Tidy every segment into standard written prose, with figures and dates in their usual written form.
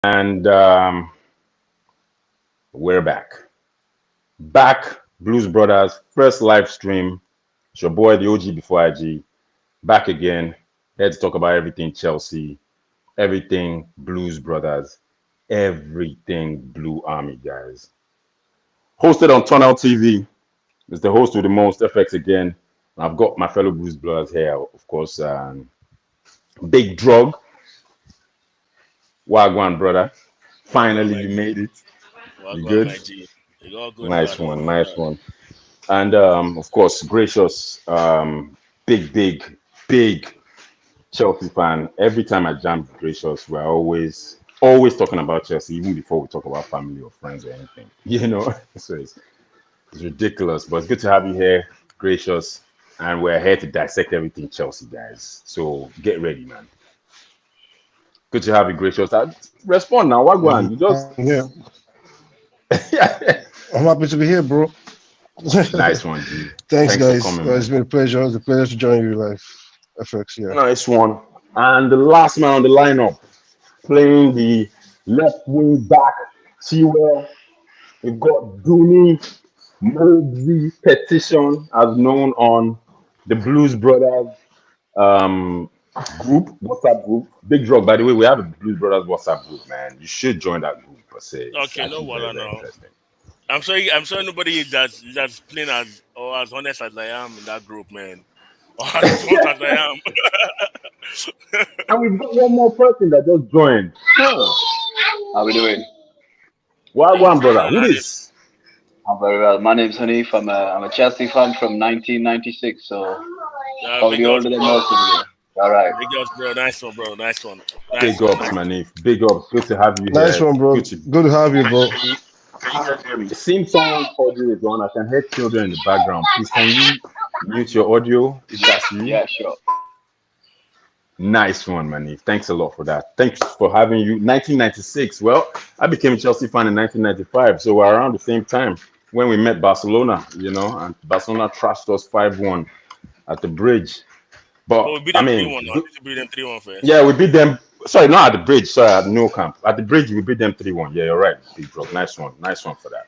And we're back. Back, Blues Brothers, first live stream. It's your boy, the OG before IG. Back again. Here to talk about everything Chelsea, everything Blues Brothers, everything Blue Army, guys. Hosted on Tunnel TV. It's the host with the most FX again. I've got my fellow Blues Brothers here, of course. Big Drug, Wagwan brother. Wagwan, Finally, my you G. made it. You Wagwan, good? my G. You all good, Nice blood. All one, good, nice blood. one. And of course, gracious, big Chelsea fan. Every time I jam gracious, we're always talking about Chelsea, even before we talk about family or friends or anything. So it's ridiculous. But it's good to have you here, gracious. And we're here to dissect everything Chelsea, guys. So get ready, man. Good to have you, gracious. Respond now, Wagwan. You I'm just here. I'm happy to be here, bro. nice one, G. Thanks, Thanks for guys. coming, man. It's been a pleasure. It's a pleasure to join you live. FX, yeah. Nice one. And the last man on the lineup, playing the left wing back, Chilwell. We've got Dooney Mogsy Petition, as known on the Blues Brothers um, group, WhatsApp group. Big drug, by the way. We have a Blues Brothers WhatsApp group, man. You should join that group. Per se, it's Okay, no actually very, water very now. interesting. I'm sure nobody is that's plain as or as honest as I am in that group, man. Or as blunt as I am. And we've got one more person that just joined. Huh. How we doing? Wagwan, What's going brother. on, Who Hanif? this? I'm very well. My name's Hanif. I'm a Chelsea fan from 1996, so Big probably ups, older than bro. most of you. All right. Big ups, bro. Nice one, bro. Nice one. Nice Big one. ups, Nice one. Manif. Big ups. Good to have you Nice here. one, bro. Good to. Good to have you, bro. Can you guys hear me? It seems someone's audio is on. I can hear children in the background. Please, can you mute your audio if Yeah, that's you? yeah, sure. Nice one, Manif. Thanks a lot for that. Thanks for having you. 1996. Well, I became a Chelsea fan in 1995, so we're around the same time when we met Barcelona, and Barcelona trashed us 5-1 at the bridge. But But we beat I them mean, 3-1 now. I need to beat them 3-1 yeah, first. we beat them. Sorry, not at the bridge. Sorry, at no camp. At the bridge, we beat them 3-1. Yeah, you're right. Big drop. Nice one for that.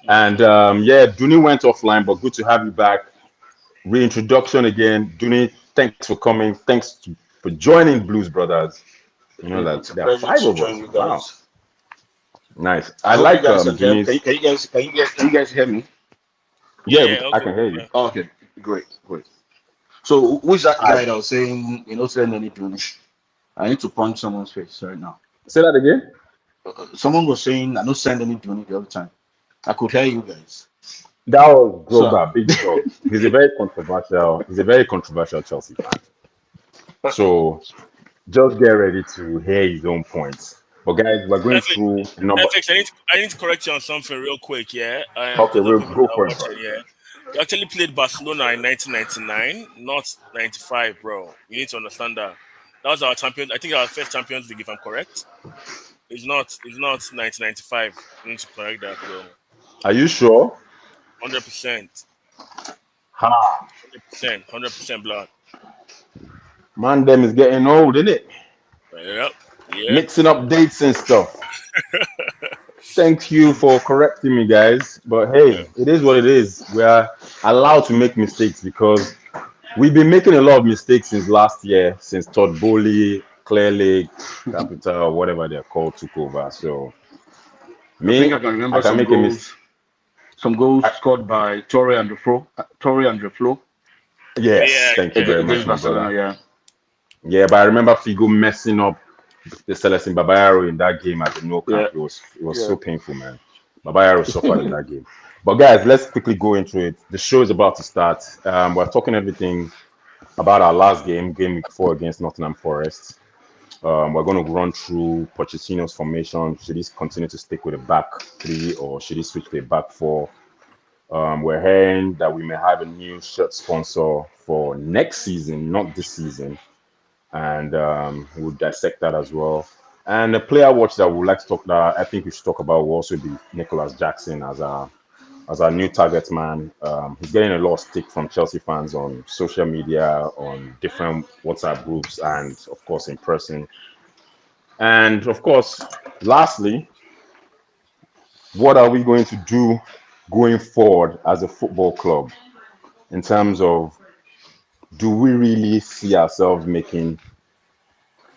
And Okay. yeah, Dooney went offline, but good to have you back. Reintroduction again. Dooney, thanks for coming. For joining Blues Brothers. You know that It's a there are pleasure five to of join us. you Wow, guys. nice. I I hope you like guys can hear. Dooney's. Can you guys hear me? Yeah, Yeah, yeah, all I good. can hear you. Yeah. Oh, okay, great. So who's that I guy that was saying send any donation? I need to punch someone's face right now. say that again. Someone was saying I don't send any donation the other time. I could hear you guys. That was So Drogba, big drug. He's a very controversial Chelsea fan. So just get ready to hear his own points. But guys, we're going FX, through the number. I need to correct you on something real quick, yeah. Okay, For the we'll people go that are for it, bro. watching, yeah. We actually played Barcelona in 1999, not 95, bro. You need to understand that. That was our champion. I think our first Champions League, if I'm correct. It's not 1995. You need to correct that, bro. Are you sure? 100%, Ha, 100% blood. man, them is getting old, isn't it? Yep, yep. Mixing up dates and stuff. Thank you for correcting me, guys. But Yeah. hey, it is what it is. We are allowed to make mistakes because we've been making a lot of mistakes since last year, since Todd Bowley, Clear Lake, Capital, whatever they're called, took over. So I think I me, can I remember can make a mistake. some goals scored by Torre and Flo Yes, Yeah, thank you yeah, very against much, my Barcelona. brother. Yeah, Yeah, but I remember Figo messing up the Celestin Babayaro in that game at the No yeah, Camp. It was yeah. so painful, man. Babayaro suffered in that game. But guys, let's quickly go into it. The show is about to start. We're talking everything about our last game, game week 4 against Nottingham Forest. We're going to run through Pochettino's formation. Should he continue to stick with a back three or should he switch to a back four? We're hearing that we may have a new shirt sponsor for next season, not this season, and we'll dissect that as well. And the player watch that we'd like to talk that I think we should talk about will also be Nicholas Jackson as our new target man. He's getting a lot of stick from Chelsea fans on social media, on different WhatsApp groups, and of course in person. And of course, lastly, what are we going to do going forward as a football club in terms of, do we really see ourselves making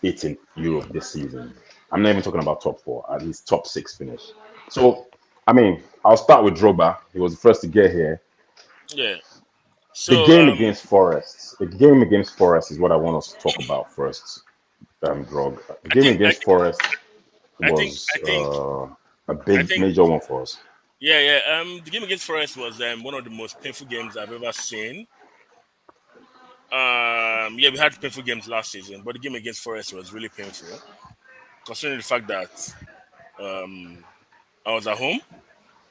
it in Europe this season? I'm not even talking about top four, at least top six finish. So, I mean, I'll start with Drogba. He was the first to get here. Yeah. The So game against Forest. The game against Forest is what I want us to talk about first, Drog. The I game think I against Forest I think was I think a I big, think major one for us. yeah. The game against Forest was one of the most painful games I've ever seen. Yeah, we had painful games last season, but the game against Forest was really painful, considering the fact that um I was at home.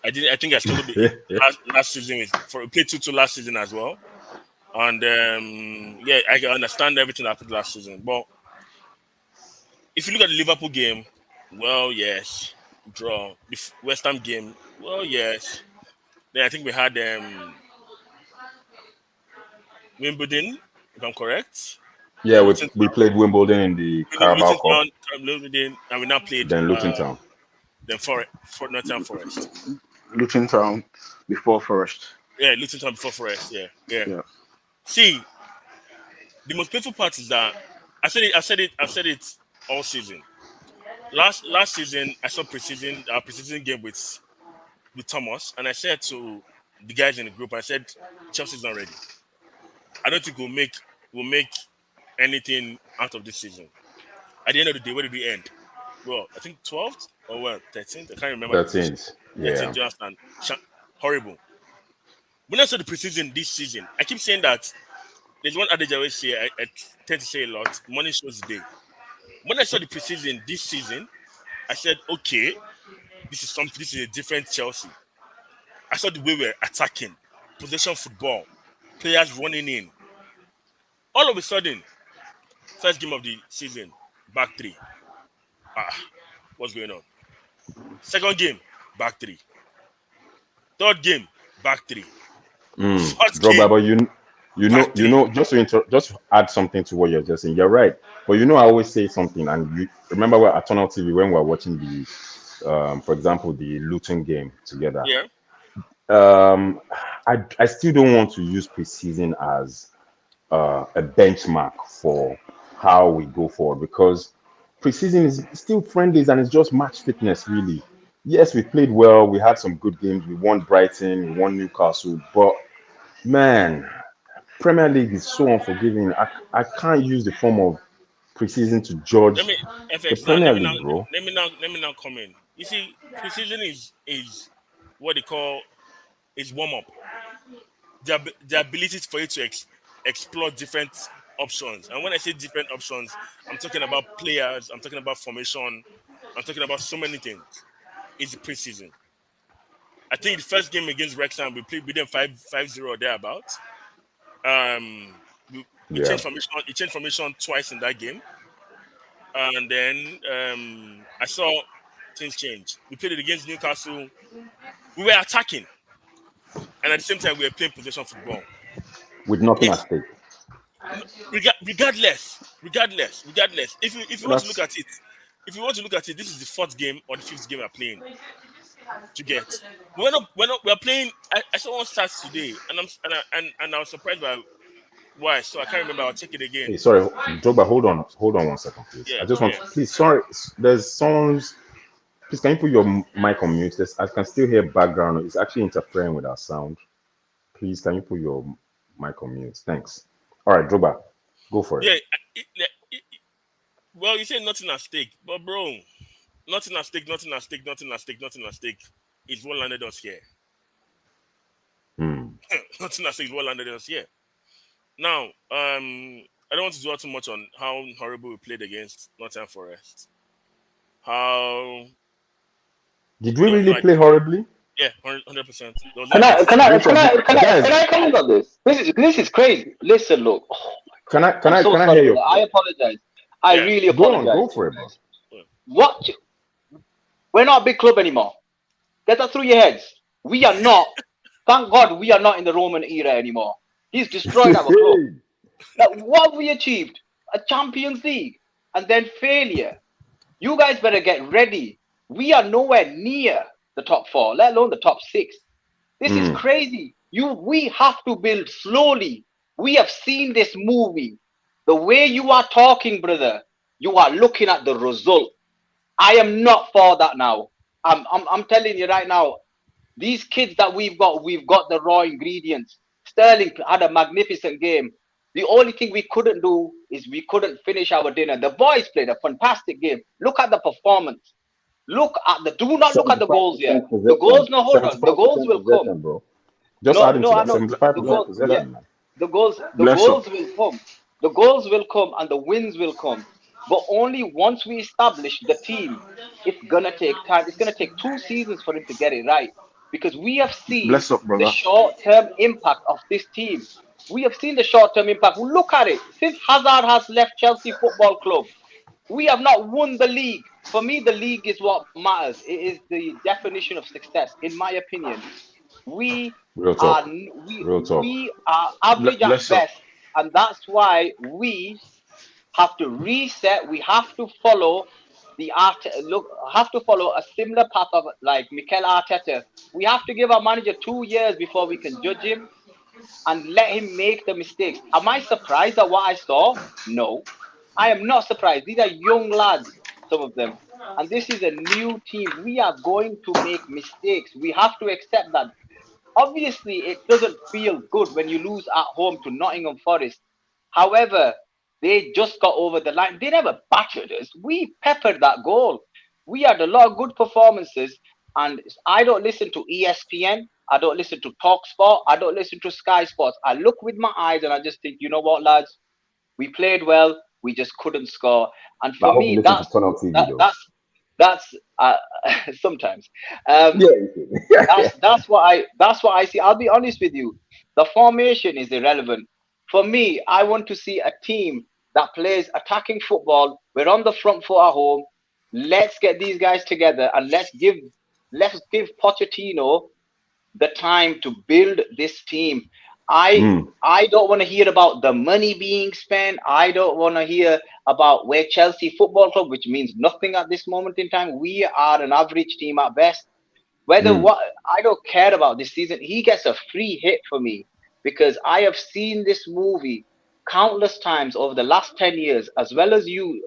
I think I struggled last season we played 2-2 last season as well. And yeah, I can understand everything that happened last season. But if you look at the Liverpool game, well, yes, draw. The West Ham game, well, yes. Then I think we had Wimbledon, if I'm correct. Yeah, Then we played Wimbledon in the Carabao Luton Cup, Town, Wimbledon, and we now played then Luton Town. then for Nottingham Forest. Luton Town before Forest. Yeah, Luton Town before Forest. Yeah. Yeah. See, the most painful part is that I've said it all season. Last season, I saw our preseason game with Thomas, and I said to the guys in the group, I said Chelsea's not ready. I don't think we'll make anything out of this season. At the end of the day, where did we end? Well, I think 12th or what, 13th. I can't remember the position. 13th. 13th, Yeah. you understand? Horrible. When I saw the preseason this season, I keep saying that there's one adage I always say. I tend to say a lot. Money shows the day. When I saw the preseason this season, I said, okay, this is something. This is a different Chelsea. I saw the way we're attacking, possession football, players running in. All of a sudden, first game of the season, back three. What's going on? Second game, back three. Third game, back three. Fourth Drogba, game, but back three. just to add something to what you're just saying. You're right, but I always say something, and you remember we're at Tunnel TV when we were watching the, for example, the Luton game together. Yeah. I still don't want to use preseason as a benchmark for how we go forward, because preseason is still friendlies and it's just match fitness, really. Yes, we played well. We had some good games. We won Brighton, we won Newcastle, but man, Premier League is so unforgiving. I can't use the form of preseason to judge Let me the FX now. Premier League, bro. Let me now come in. You see, preseason is what they call is warm up. The ability for you to explore different options. And when I say different options, I'm talking about players. I'm talking about formation. I'm talking about so many things. It's the preseason. I think the first game against Wrexham, we played with them 5-0 or thereabouts. We Yeah. changed formation. He changed formation twice in that game, and then I saw things change. We played it against Newcastle. We were attacking, and at the same time, we were playing possession football. With nothing at If stake. regardless, if you want to look That's at it, this is the fourth game or the fifth game we're playing to get. We're playing. I saw one stats today, and I was surprised by why. So I can't remember. I'll check it again. Hey, sorry, Drogba, hold on 1 second, please. Yeah, I just want yeah. to, please, sorry, there's someone's, please, can you put your mic on mute? I can still hear background. It's actually interfering with our sound. Please, can you put your mic on mute? Thanks. All right, Drogba, go for it. Yeah. Well, you say nothing at stake, but bro, nothing at stake is what landed us here. Nothing at stake is what landed us here. Now, I don't want to dwell too much on how horrible we played against Nottingham Forest. How Did we there was really play horribly? yeah, 100%. Can I comment on this? This is crazy. Listen, look. Can I I'm so hear sorry. you? I apologize. I Yeah. really Go on, apologize. go for it, bro. What? We're not a big club anymore. Get that through your heads. We are not. Thank God we are not in the Roman era anymore. He's destroyed our club. Now, what have we achieved? A Champions League, and then failure. You guys better get ready. We are nowhere near the top 4, let alone the top 6. This is Mm. crazy. We have to build slowly. We have seen this movie. The way you are talking, brother, you are looking at the result. I am not for that now. I'm telling you right now, these kids that we've got the raw ingredients. Sterling had a magnificent game. The only thing we couldn't do is we couldn't finish our dinner. The boys played a fantastic game. Look at the performance. Do not look at the goals here. 75% The goals, possession. no, hold on. The goals 75% will come. possession, bro. Just No, adding no, to I that, know the 75% goals. Yeah, possession, man. the Bless up. goals will come. The goals will come and the wins will come. But only once we establish the team, it's gonna take time. It's gonna take 2 seasons for him to get it right. Because we have seen Bless up, the brother. short-term impact of this team. We have seen the short-term impact. Look at it. Since Hazard has left Chelsea Football Club, we have not won the league. For me, the league is what matters. It is the definition of success, in my opinion. We Real are talk. Real talk. we are average at Bless up. best, and that's why we have to reset. We have to follow the art. Look, have to follow a similar path of like Mikel Arteta. We have to give our manager 2 years before we can judge him and let him make the mistakes. Am I surprised at what I saw? No, I am not surprised. These are young lads, some of them, and this is a new team. We are going to make mistakes. We have to accept that. Obviously, it doesn't feel good when you lose at home to Nottingham Forest. However, they just got over the line. They never battered us. We peppered that goal. We had a lot of good performances, and I don't listen to ESPN. I don't listen to TalkSport. I don't listen to Sky Sports. I look with my eyes and I just think, you know what, lads, we played well. We just couldn't score. And I for hope you me, listen to Turn Up TV that, though. that's sometimes. Um, Yeah, you should. that's what I see. I'll be honest with you. The formation is irrelevant. For me, I want to see a team that plays attacking football. We're on the front foot at home. Let's get these guys together and let's give Pochettino the time to build this team. I Mm. I don't want to hear about the money being spent. I don't want to hear about where Chelsea Football Club, which means nothing at this moment in time. We are an average team at best. Whether Mm. what I don't care about this season, he gets a free hit for me because I have seen this movie countless times over the last 10 years, as well as you,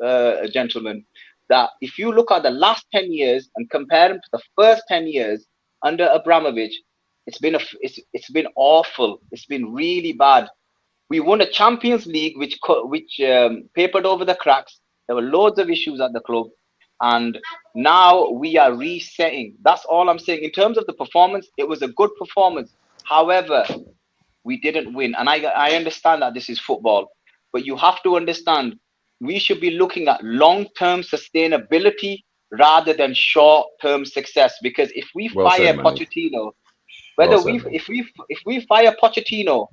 gentlemen. That if you look at the last 10 years and compare them to the first 10 years under Abramovich, it's been awful. It's been really bad. We won a Champions League, which papered over the cracks. There were loads of issues at the club, and now we are resetting. That's all I'm saying. In terms of the performance, it was a good performance. However, we didn't win, and I understand that this is football, but you have to understand we should be looking at long-term sustainability rather than short-term success. Because if we Well said, fire Manif. Pochettino, Well whether said, we man. if we fire Pochettino,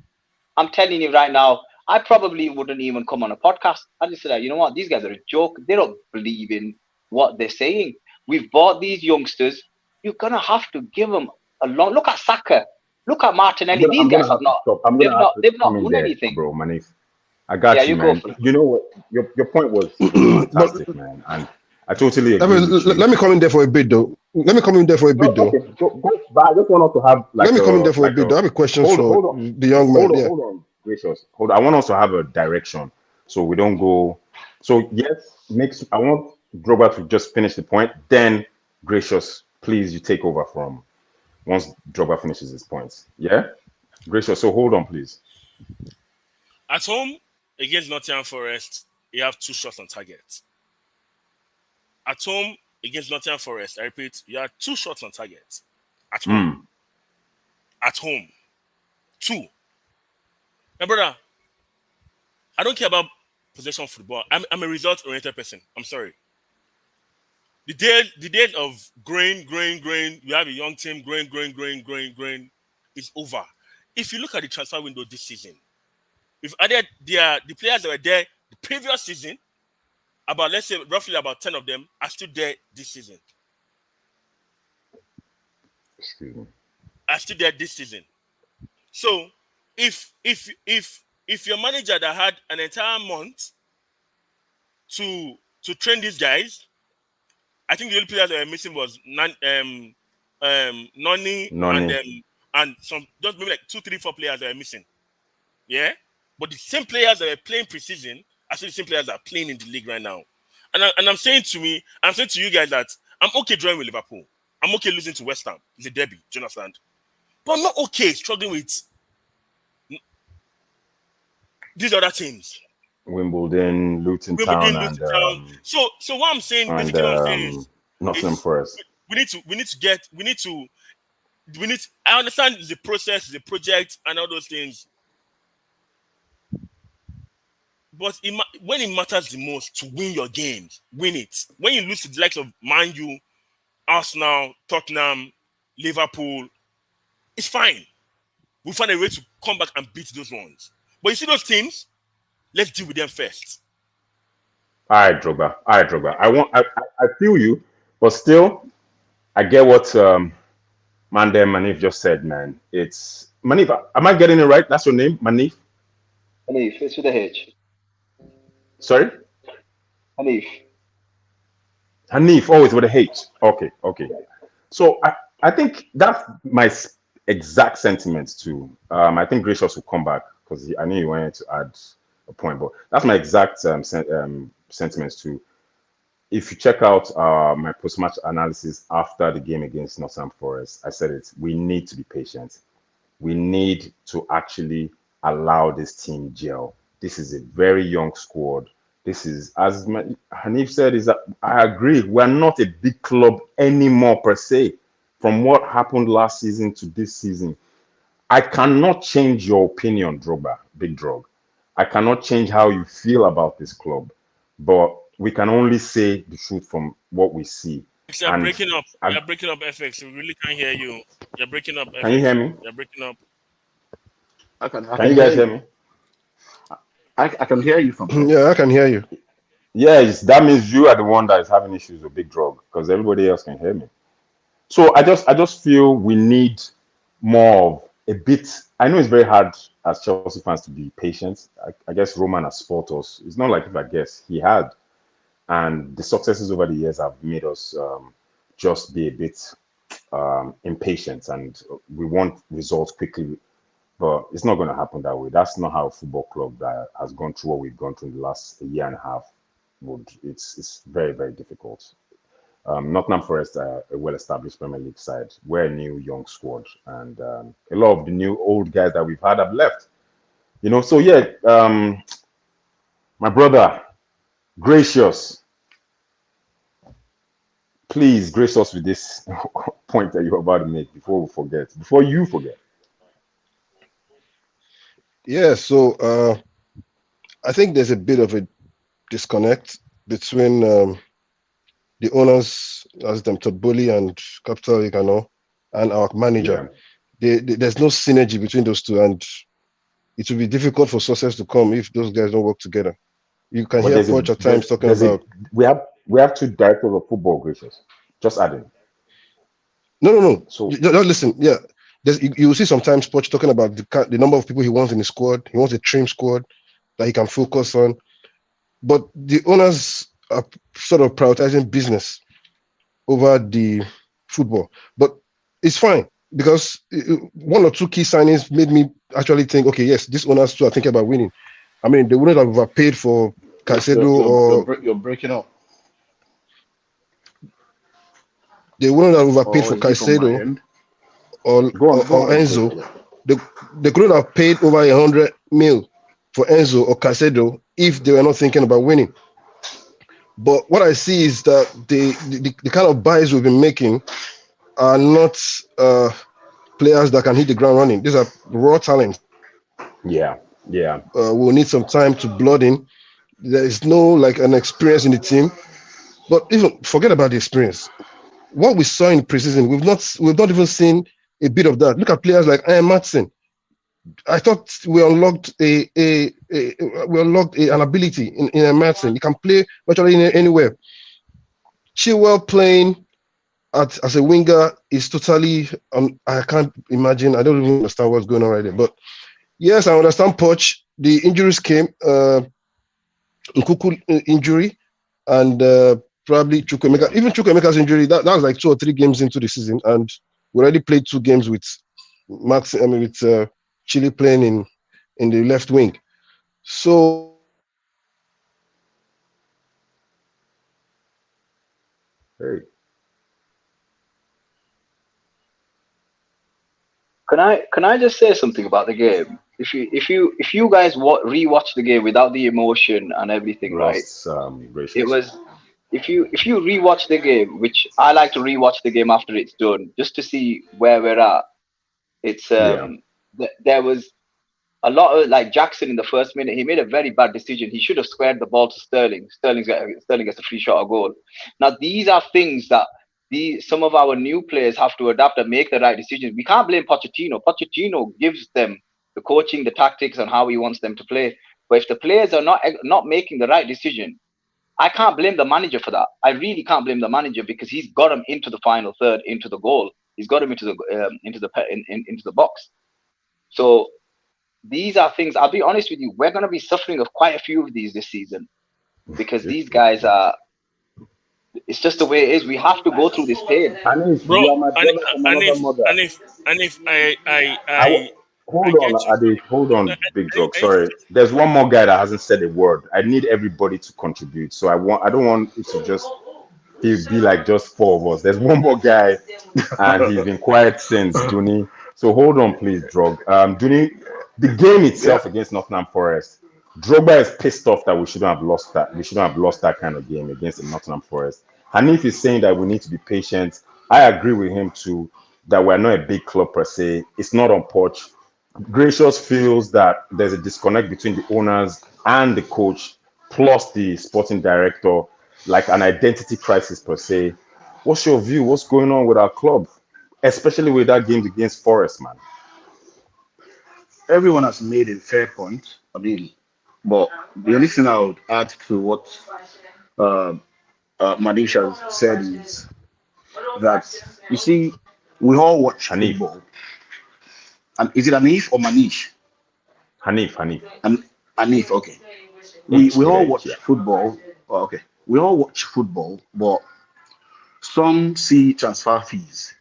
I'm telling you right now, I probably wouldn't even come on a podcast. I just said, you know what, these guys are a joke. They don't believe in what they're saying. We've bought these youngsters. You're gonna have to give them a long look at Saka. Look at I'm Martinelli. gonna These I'm gonna guys have have to not. stop. I'm They've gonna have not. to They've come not in won there, anything. bro, Manif. I Yeah, got you, you go man. for it. You know what? Your point was but fantastic, man, and I totally I agree mean, with you. let me come in there for a bit, though. Let me come in there for a No, bit, though. okay, go. But I just want us to have Let like me come in a there for a bit, though. I have a question hold for hold on, the young man. Yeah. hold on, gracious. Hold on. I want us to have a direction so we don't go. So yes, next I want Drogba to just finish the point. Then gracious, please you take over from once Drogba finishes his points. Yeah, gracious. So hold on, please. At home against Nottingham Forest, you have 2 shots on target. At home against Nottingham Forest, I repeat, you have 2 shots on target. At home. Mm. At home. Two. My brother, I don't care about possession football. I'm a result oriented person. I'm sorry. The day of growing, you have a young team growing is over. If you look at the transfer window this season, we've added the players that were there the previous season, about let's say roughly about 10 of them are still there this season. Excuse me. Are still there this season. So if your manager that had an entire month to train these guys I think the only players that were missing was Noni Noni. and some just maybe like 2, 3, 4 players that were missing. Yeah, but the same players that were playing preseason are still the same players that are playing in the league right now. And I'm saying to you guys that I'm okay drawing with Liverpool. I'm okay losing to West Ham. It's a derby, do you understand? But I'm not okay struggling with these other teams. Wimbledon, Luton Town, and So what I'm saying, and basically what I'm saying is Nottingham Forest. we I understand the process, the project, and all those things. But when it matters the most to win your games, win it. When you lose to the likes of Man U, Arsenal, Tottenham, Liverpool, it's fine. We'll find a way to come back and beat those ones. But you see those teams, let's deal with them first. All right, Drogba. I feel you, but still, I get what Mandem Manif just said, man. It's Manif. Am I getting it right? That's your name, Manif? Hanif, it's with a H. Sorry? Hanif. Hanif, always with a H. Okay. So I think that's my exact sentiments too. I think Gracious will come back because I knew he wanted to add a point, but that's my exact sentiments too. If you check out my post-match analysis after the game against Nottingham Forest, I said it. We need to be patient. We need to actually allow this team gel. This is a very young squad. This is, as Hanif said, I agree. We're not a big club anymore per se. From what happened last season to this season, I cannot change your opinion, Drogba, Big Drog. I cannot change how you feel about this club, but we can only say the truth from what we see. You're breaking up. You're breaking up, FX. We really can't hear you. You're breaking up, FX. Can you hear me? You're breaking up. Can you guys hear me? I can hear you from. Yeah, I can hear you. Yes, that means you are the one that is having issues with Big Drog because everybody else can hear me. So I just feel we need more of a bit. I know it's very hard as Chelsea fans to be patient. I guess Roman has fought us. It's not like if I guess he had, and the successes over the years have made us just be a bit impatient, and we want results quickly. But it's not going to happen that way. That's not how a football club that has gone through what we've gone through in the last year and a half would. It's very, very difficult. Nottingham Forest are a well-established Premier League side. We're a new young squad, and a lot of the new old guys that we've had have left. So yeah, my brother, Gracious, please grace us with this point that you're about to make before you forget. Yeah, so I think there's a bit of a disconnect between the owners, as them Toboli and Capital Ikano, and our manager. Yeah. There's no synergy between those two, and it will be difficult for success to come if those guys don't work together. You can hear Poch at times talking about. We have two directors of football, Gracious. Just adding. No. So just listen. Yeah. You will see sometimes Poch talking about the number of people he wants in the squad. He wants a trim squad that he can focus on. But the owners are sort of prioritizing business over the football. But it's fine because one or two key signings made me actually think, okay, yes, these owners too are thinking about winning. I mean, they wouldn't have overpaid for Caicedo you're breaking up. They wouldn't have overpaid for Caicedo or Enzo. They couldn't have paid over 100 mil for Enzo or Caicedo if they were not thinking about winning. But what I see is that the kind of buys we've been making are not players that can hit the ground running. These are raw talents. Yeah. We'll need some time to blood in. There is no an experience in the team. But even forget about the experience. What we saw in preseason, we've not even seen a bit of that. Look at players like Ian Matson. I thought we unlocked an ability in Ian Matson. He can play virtually anywhere. Chilwell playing as a winger is totally. I can't imagine. I don't even understand what's going on right there. But yes, I understand Poch. The injuries came. Nkuku injury, and probably Chukwemeka. Even Chukwemeka's injury, that was like 2 or 3 games into the season, and we already played 2 games with Chile playing in the left wing. So Hey, Can I just say something about the game? If you guys rewatch the game without the emotion and everything, right? lost It gracious. was if you rewatch the game, which I like to rewatch the game after it's done, just to see where we're at. It's Yeah, there was a lot of like Jackson in the first minute. He made a very bad decision. He should have squared the ball to Sterling. Sterling gets a free shot or goal. Now these are things that some of our new players have to adapt and make the right decisions. We can't blame Pochettino. Pochettino gives them the coaching, the tactics, and how he wants them to play. But if the players are not making the right decision, I can't blame the manager for that. I really can't blame the manager because he's got him into the final third, into the goal. He's got him into the box. So these are things. I'll be honest with you. We're going to be suffering of quite a few of these this season because these guys are. It's just the way it is. We have to go through this pain. And if bro. you are my And brother from and another if mother, and if I w- I hold get on, you. Ade, hold I, on, Big Drug. I need to Sorry, there's one more guy that hasn't said a word. I need everybody to contribute. So I don't want it to just be like just 4 of us. There's one more guy, and he's been quiet since Dooney. So hold on, please, Drug. Dooney, the game yeah, itself against Nottingham Forest, Drogba is pissed off that we shouldn't have lost that. We shouldn't have lost that kind of game against the Nottingham Forest. Hanif is saying that we need to be patient. I agree with him too. That we're not a big club per se. It's not on Poch. Gracious feels that there's a disconnect between the owners and the coach, plus the sporting director, like an identity crisis per se. What's your view? What's going on with our club, especially with that game against Forest, man? everyone has made a fair point. I mean, but the only thing I would add to what uh, Manish has said is that you see, we all watch Hanif, football. And is it Anif or Manish? Hanif, And Anif, okay. H We with all H, watch yeah, football. Oh, okay. We all watch football, but some see transfer fees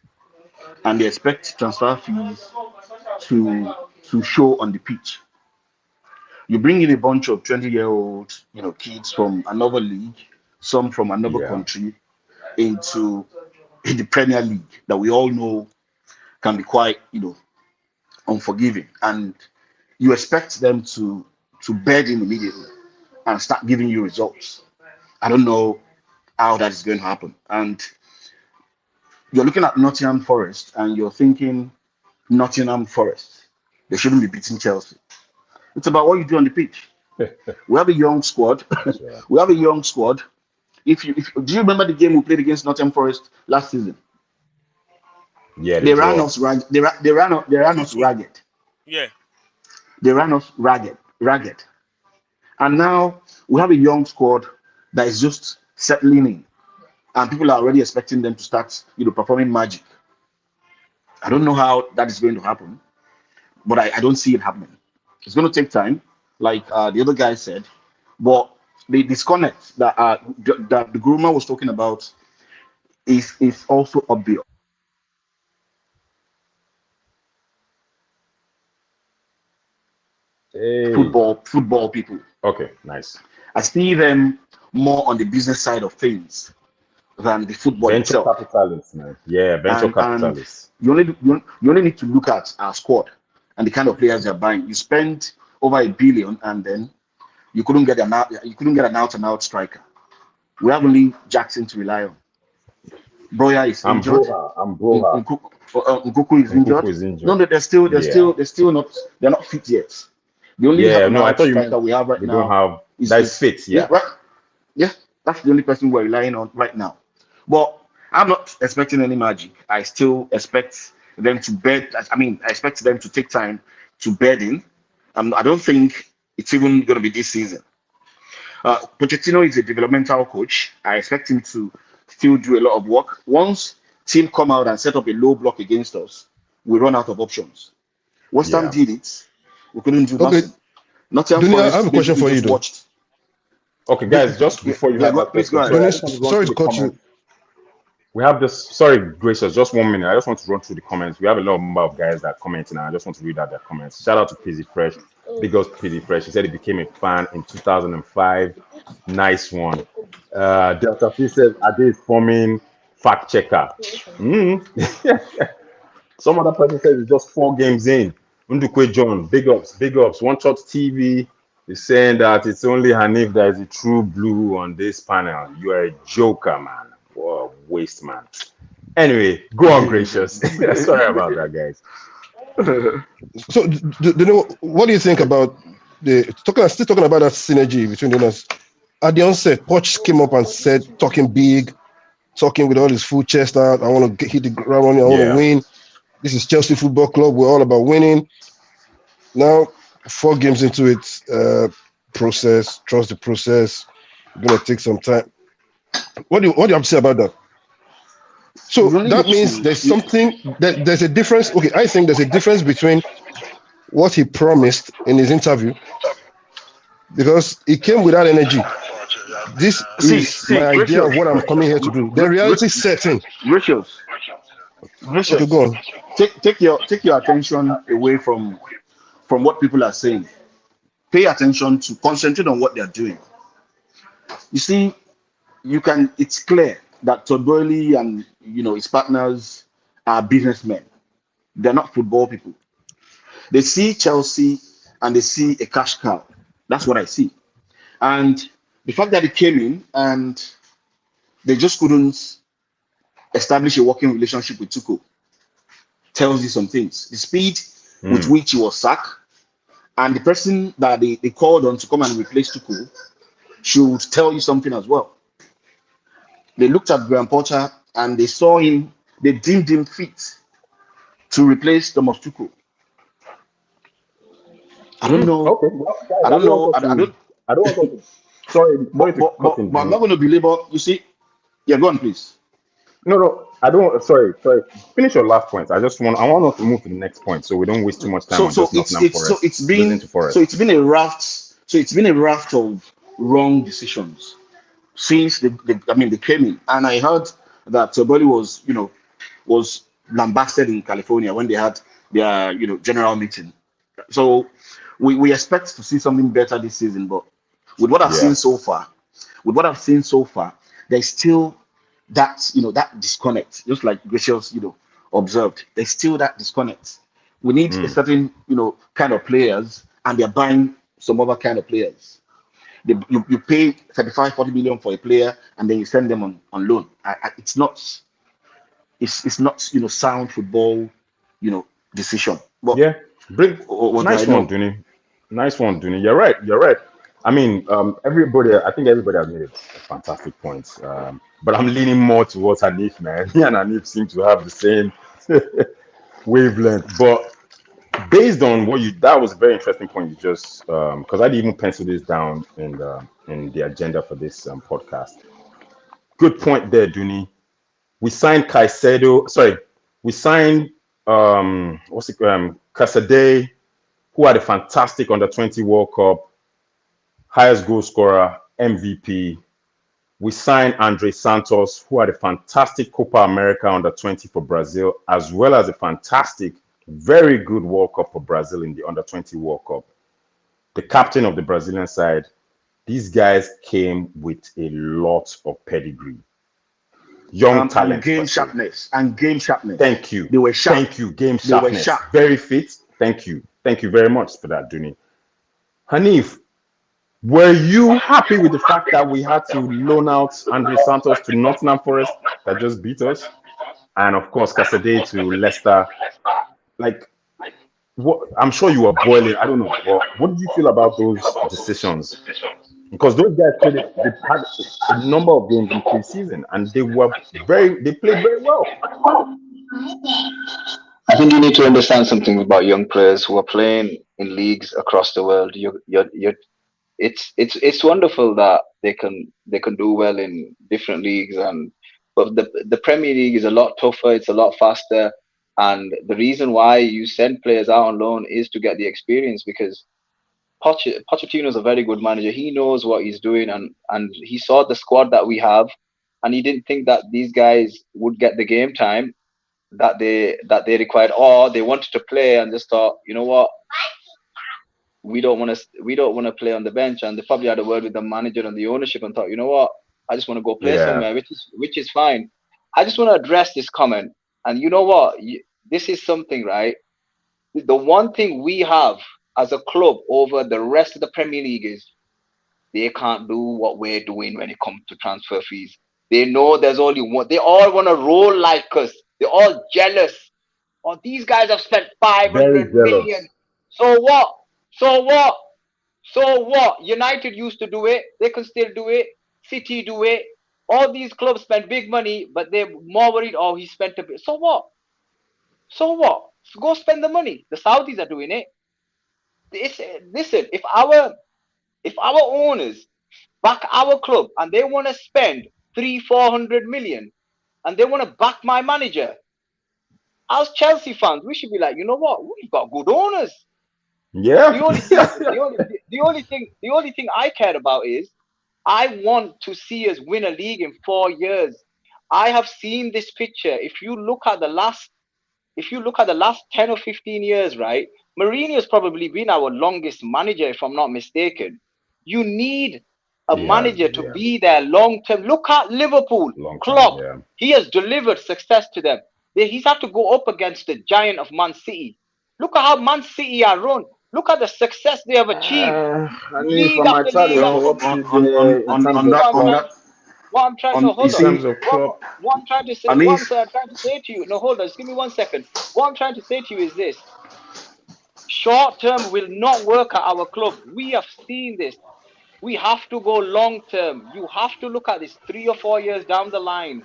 and they expect transfer fees to show on the pitch. You bring in a bunch of 20-year-old, kids from another league, some from another yeah, country, into the Premier League that we all know can be quite, unforgiving. And you expect them to bed in immediately and start giving you results. I don't know how that is going to happen. And you're looking at Nottingham Forest and you're thinking Nottingham Forest. They shouldn't be beating Chelsea. It's about what you do on the pitch. We have a young squad. that's right. We have a young squad. Do you remember the game we played against Nottingham Forest last season? Yeah, the They ran draw. us ragged. They ran us 2-2. ragged. Yeah. They ran us ragged. And now we have a young squad that is just settling in, and people are already expecting them to start, performing magic. I don't know how that is going to happen, but I don't see it happening. It's going to take time, like the other guy said. But the disconnect that the groomer was talking about is also obvious. Hey, Football people. okay, nice. I see them more on the business side of things than the football Venture itself. capitalists, man. Yeah, venture And capitalists. you only need to look at our squad and the kind of players they're buying. You spend over 1 billion, and then you couldn't get an out and out striker. We have only Jackson to rely on. Broya is injured. I'm Broha. Nkuku is Nkuku injured. is No, injured. no, Yeah. they're not fit yet. The only Yeah, out and no, I out thought you meant striker we have right they don't now have is that is fit, yeah, yeah. right. Yeah, that's the only person we're relying on right now. But I'm not expecting any magic. I still expect them to bed. I mean, I expect them to take time to bed in. I don't think it's even going to be this season. Pochettino is a developmental coach. I expect him to still do a lot of work. Once team come out and set up a low block against us, we run out of options. West Ham Yeah. did it. We couldn't do okay, nothing. Nottingham Dunia, I have Forest a question basically for you just though. watched. Okay, guys, just before you Yeah, have go, that please go question, ahead. sorry, I Dennis, just want to run sorry through to the cut you. comments. We have this. Sorry, Gracious, just 1 minute. I just want to run through the comments. We have a lot number of guys that are commenting, and I just want to read out their comments. Shout out to Pizzy Fresh, big up Pizzy Fresh. He said he became a fan in 2005. Nice one. Delta P says Ade is forming fact checker. Mm. Some other person says it's just 4 games in. Undukwe John, big ups, big ups. One Shot TV is saying that it's only Hanif that is a true blue on this panel. You are a joker, man. Whoa, waste, man. Anyway, go on, Gracious. Sorry about that, guys. So, do you know what do you think about still talking about that synergy between the owners? At the onset, Poch came up and said, talking big, talking with all his full chest out. I want to hit the ground running. I want to Yeah. win. This is Chelsea Football Club. We're all about winning. Now, 4 games into its process, trust the process. It's gonna take some time. What do you have to say about that? So You only that need means to. there's something that there's a difference. Okay, I think there's a difference between what he promised in his interview because he came with that energy. This is See, my idea Gracious, of what I'm coming here to do. The reality setting. Gracious, Okay, Gracious. go on. Take your attention away from what people are saying. Pay attention to concentrate on what they're doing. You see, it's clear that Todd Boehly and his partners are businessmen. They're not football people. They see Chelsea and they see a cash cow. That's what I see. And the fact that they came in and they just couldn't establish a working relationship with Tuchel tells you some things. The speed with Mm. which he was sacked and the person that they called on to come and replace Tuchel should tell you something as well. They looked at Graham Potter and they saw him, they deemed him fit to replace Thomas Tuchel. I don't know. Okay, well, guys, I I don't don't want know. us I to. don't. I don't want us to. Sorry, sorry But to but cut but, in, but I'm not Jimmy. going to belabor. You see, yeah, go on, please. No, no, I don't. Sorry, sorry. Finish your last point. I want us to move to the next point, so we don't waste too much time So on so just it's Nottingham it's so Forest, it's losing been to so Forest. it's been a raft. So it's been a raft of wrong decisions since they came in, and I heard that Toboli was lambasted in California when they had their general meeting. So we expect to see something better this season, but with what I've Yeah. seen so far, with what I've seen so far, there's still that disconnect. Just like Gracious observed, there's still that disconnect. We need a Mm. certain kind of players, and they're buying some other kind of players. You pay 35, 40 million for a player, and then you send them on loan. It's not sound football decision. But Yeah. Bring what do I nice one, know? Dooney. Nice one, Dooney. You're right. You're right. I mean, everybody. I think everybody has made a fantastic point. But I'm leaning more towards Hanif, man. Me and Hanif seem to have the same wavelength. But based on that was a very interesting point you just because I didn't even pencil this down in the agenda for this podcast. Good point there, Dooney. We signed Caicedo. Sorry, we signed what's it Casade, who had a fantastic under 20 World Cup, highest goal scorer, MVP. We signed Andre Santos, who had a fantastic Copa America under 20 for Brazil, as well as a fantastic, very good World Cup for Brazil in the under 20 World Cup. The captain of the Brazilian side, these guys came with a lot of pedigree. Young And talent, per game se. sharpness and game sharpness. Thank you. They were sharp. Thank you. Game They were sharpness. sharp. Very fit. Thank you. Thank you very much for that, Dooney. Hanif, were you happy with the fact that we had to loan out Andre Santos to Nottingham Forest that just beat us? And of course, Casade to Leicester. Like, what? I'm sure you were boiling. I don't know. But what did you feel about those decisions? Because those guys they had a number of games in pre-season and they played very well. I think you need to understand something about young players who are playing in leagues across the world. It's wonderful that they can do well in different leagues, but the Premier League is a lot tougher. It's a lot faster, and the reason why you send players out on loan is to get the experience because Pochettino's a very good manager. He knows what he's doing, and he saw the squad that we have, and he didn't think that these guys would get the game time that they required, or they wanted to play and just thought, you know what, we don't want to play on the bench, and they probably had a word with the manager and the ownership and thought, you know what, I just want to go play Yeah. somewhere, which is fine. I just want to address this comment, and you know what, this is something, right? The one thing we have as a club over the rest of the Premier League is they can't do what we're doing when it comes to transfer fees. They know there's only one. They all want to roll like us. They're all jealous. Oh, these guys have spent Very 500 jealous. million. So what? So what? So what? United used to do it. They can still do it. City do it. All these clubs spend big money, but they're more worried. Oh, he spent a bit. So what? So what? Go spend the money. The Saudis are doing it. Listen, if our owners back our club and they want to spend 300-400 million and they want to back my manager, as Chelsea fans, we should be like, you know what? We've got good owners. Yeah. The only thing, the only thing I care about is I want to see us win a league in 4 years. I have seen this picture. If you look at the last 10 or 15 years, right? Mourinho's probably been our longest manager, if I'm not mistaken. You need a He has, manager to yeah. be there long term. Look at Liverpool. Long time, Klopp. yeah. He has delivered success to them. He's had to go up against the giant of Man City. Look at how Man City are run. Look at the success they have achieved. I mean, League from my after side league of after Well, Klopp league. is in on terms on of that What I'm on Klopp, trying, that what I'm trying to on you hold in on. see, terms of What, Klopp, what I'm trying to say, what I'm Anif, trying to say to you. No, hold on. Just give me 1 second. What I'm trying to say to you is this: short term will not work at our club. We have seen this. We have to go long term. You have to look at this 3 or 4 years down the line.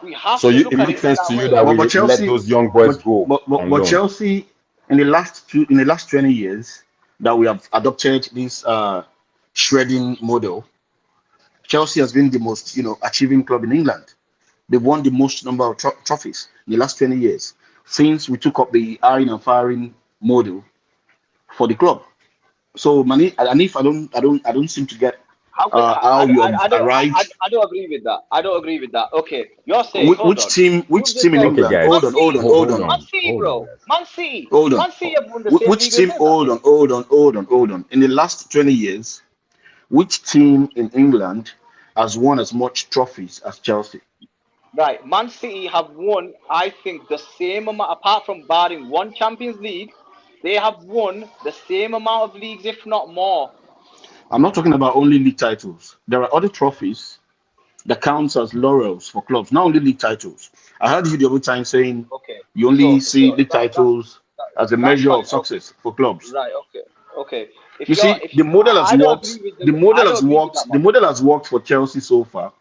We have So to it look at makes it in sense that to you way. that but we let Chelsea, those young boys but go but, but, on but loan. Chelsea in the last 20 years that we have adopted this shredding model, Chelsea has been the most achieving club in England. They've won the most number of trophies in the last 20 years since we took up the iron and firing model for the club. So, Mani, and if I don't seem to get How could how you have arrived. I don't agree with that. I don't agree with that. Okay, you're saying, Which, hold which on. team? You Which just team in said Okay, England? guys. Man Hold on, hold City, on, hold Hold on, Man on. City, Hold on, bro. guys. Man City, hold on. Man City have won the same Which league as team? us, have Hold they? on, hold on, hold on, hold on. In the last 20 years, which team in England has won as much trophies as Chelsea? Right, Man City have won, I think, the same amount, apart from barring one Champions League, they have won the same amount of leagues, if not more. I'm not talking about only league titles. There are other trophies that counts as laurels for clubs, not only league titles. I heard you the other time saying Okay, you only so see league that's titles as a that's measure fine. of Okay, success for clubs. right. Okay, okay. You see, If the model has I don't worked. agree with The I model don't has agree with that worked. The model. model has worked for Chelsea so far.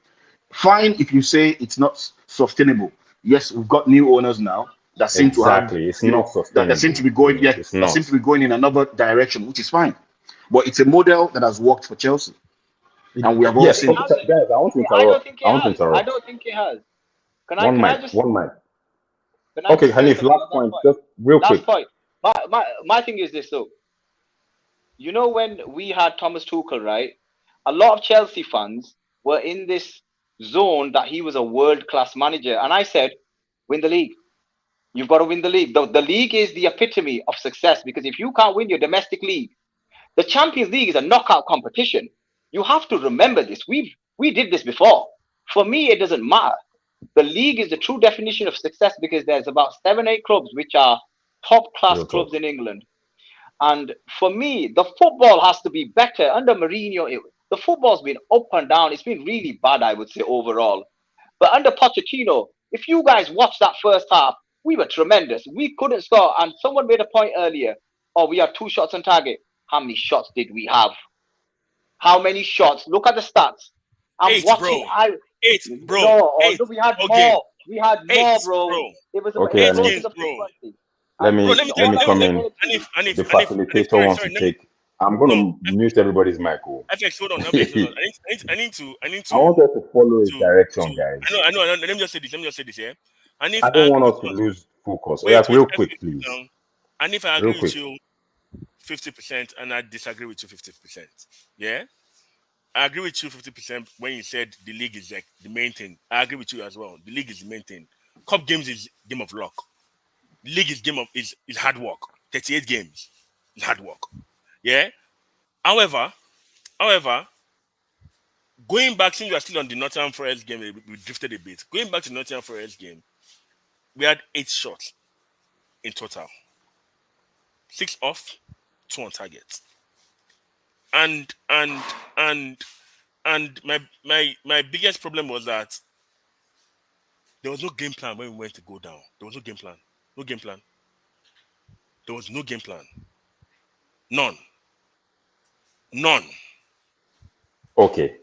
Fine if you say it's not sustainable. Yes, we've got new owners now that seem to have, Exactly. It's not that seem sustainable. to be going, yeah, It's that not. seem to be going in another direction, which is fine. But it's a model that has worked for Chelsea, and we have all But Yes. it seen Okay, it. hasn't. guys. I want to I don't interrupt. think I it want to has. I interrupt. don't think it has. Can I One can I mic. just One mic. can I Okay, just say Hanif. something Last on that point. point? Just real quick. Last point. My thing is this though. You know when we had Thomas Tuchel, right? A lot of Chelsea fans were in this zone that he was a world class manager, and I said, win the league. You've got to win the league. The league is the epitome of success because if you can't win your domestic league, the Champions League is a knockout competition. You have to remember this. We did this before. For me, it doesn't matter. The league is the true definition of success because there's about 7, 8 clubs which are top class Real clubs talk. in England. And for me, the football has to be better. Under Mourinho, the football's been up and down. It's been really bad, I would say, overall. But under Pochettino, if you guys watched that first half, we were tremendous. We couldn't score. And someone made a point earlier. Oh, we had 2 shots on target. How many shots did we have? How many shots? Look at the stats. I'm Eight, watching. bro. Eight, bro. No, Eight. no, we had All game. more. We had Eight, more, bro. bro. Okay, It Eight rose Hanif. to games, the bro. frequency. Let And Bro, me this let is me tell let you, all me I come want to in. say to you. The Anif, facilitator sorry, wants sorry, to let me, take. I'm no, gonna mute everybody's mic. Oh. FX, hold on, FX, hold on. I need I want us to follow his to, direction, guys. I know, let me just say this, yeah. And if I I don't agree want with us to you, lose focus. Oh, yeah, wait, real quick, FX, please. and if I Real agree with quick. you, 50% and I disagree with you 50%. Yeah? I agree with you 50% when you said the league is like the main thing. I agree with you as well. The league is the main thing. Cup games is game of luck. The league is game of is hard work. 38 games is hard work. Yeah. However, however, going back since we are still on the Nottingham Forest game, we drifted a bit. Going back to the Nottingham Forest game, we had 8 shots in total. 6 off, 2 on target. And my biggest problem was that there was no game plan when we went to go down. There was no game plan. No game plan. There was no game plan. None. None. Okay.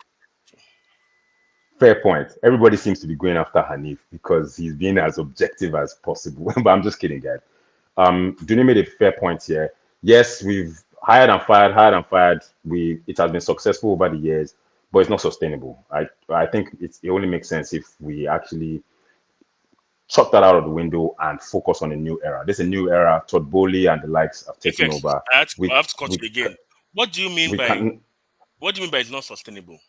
Fair point. Everybody seems to be going after Hanif because he's being as objective as possible. But I'm just kidding, guys. Duni made a fair point here. Yes, we've hired and fired. It has been successful over the years, but it's not sustainable. I think it only makes sense if we actually chuck that out of the window and focus on a new era. This is a new era. Todd Bowley and the likes have taken over. I have to cut you again. What do you mean by it's not sustainable?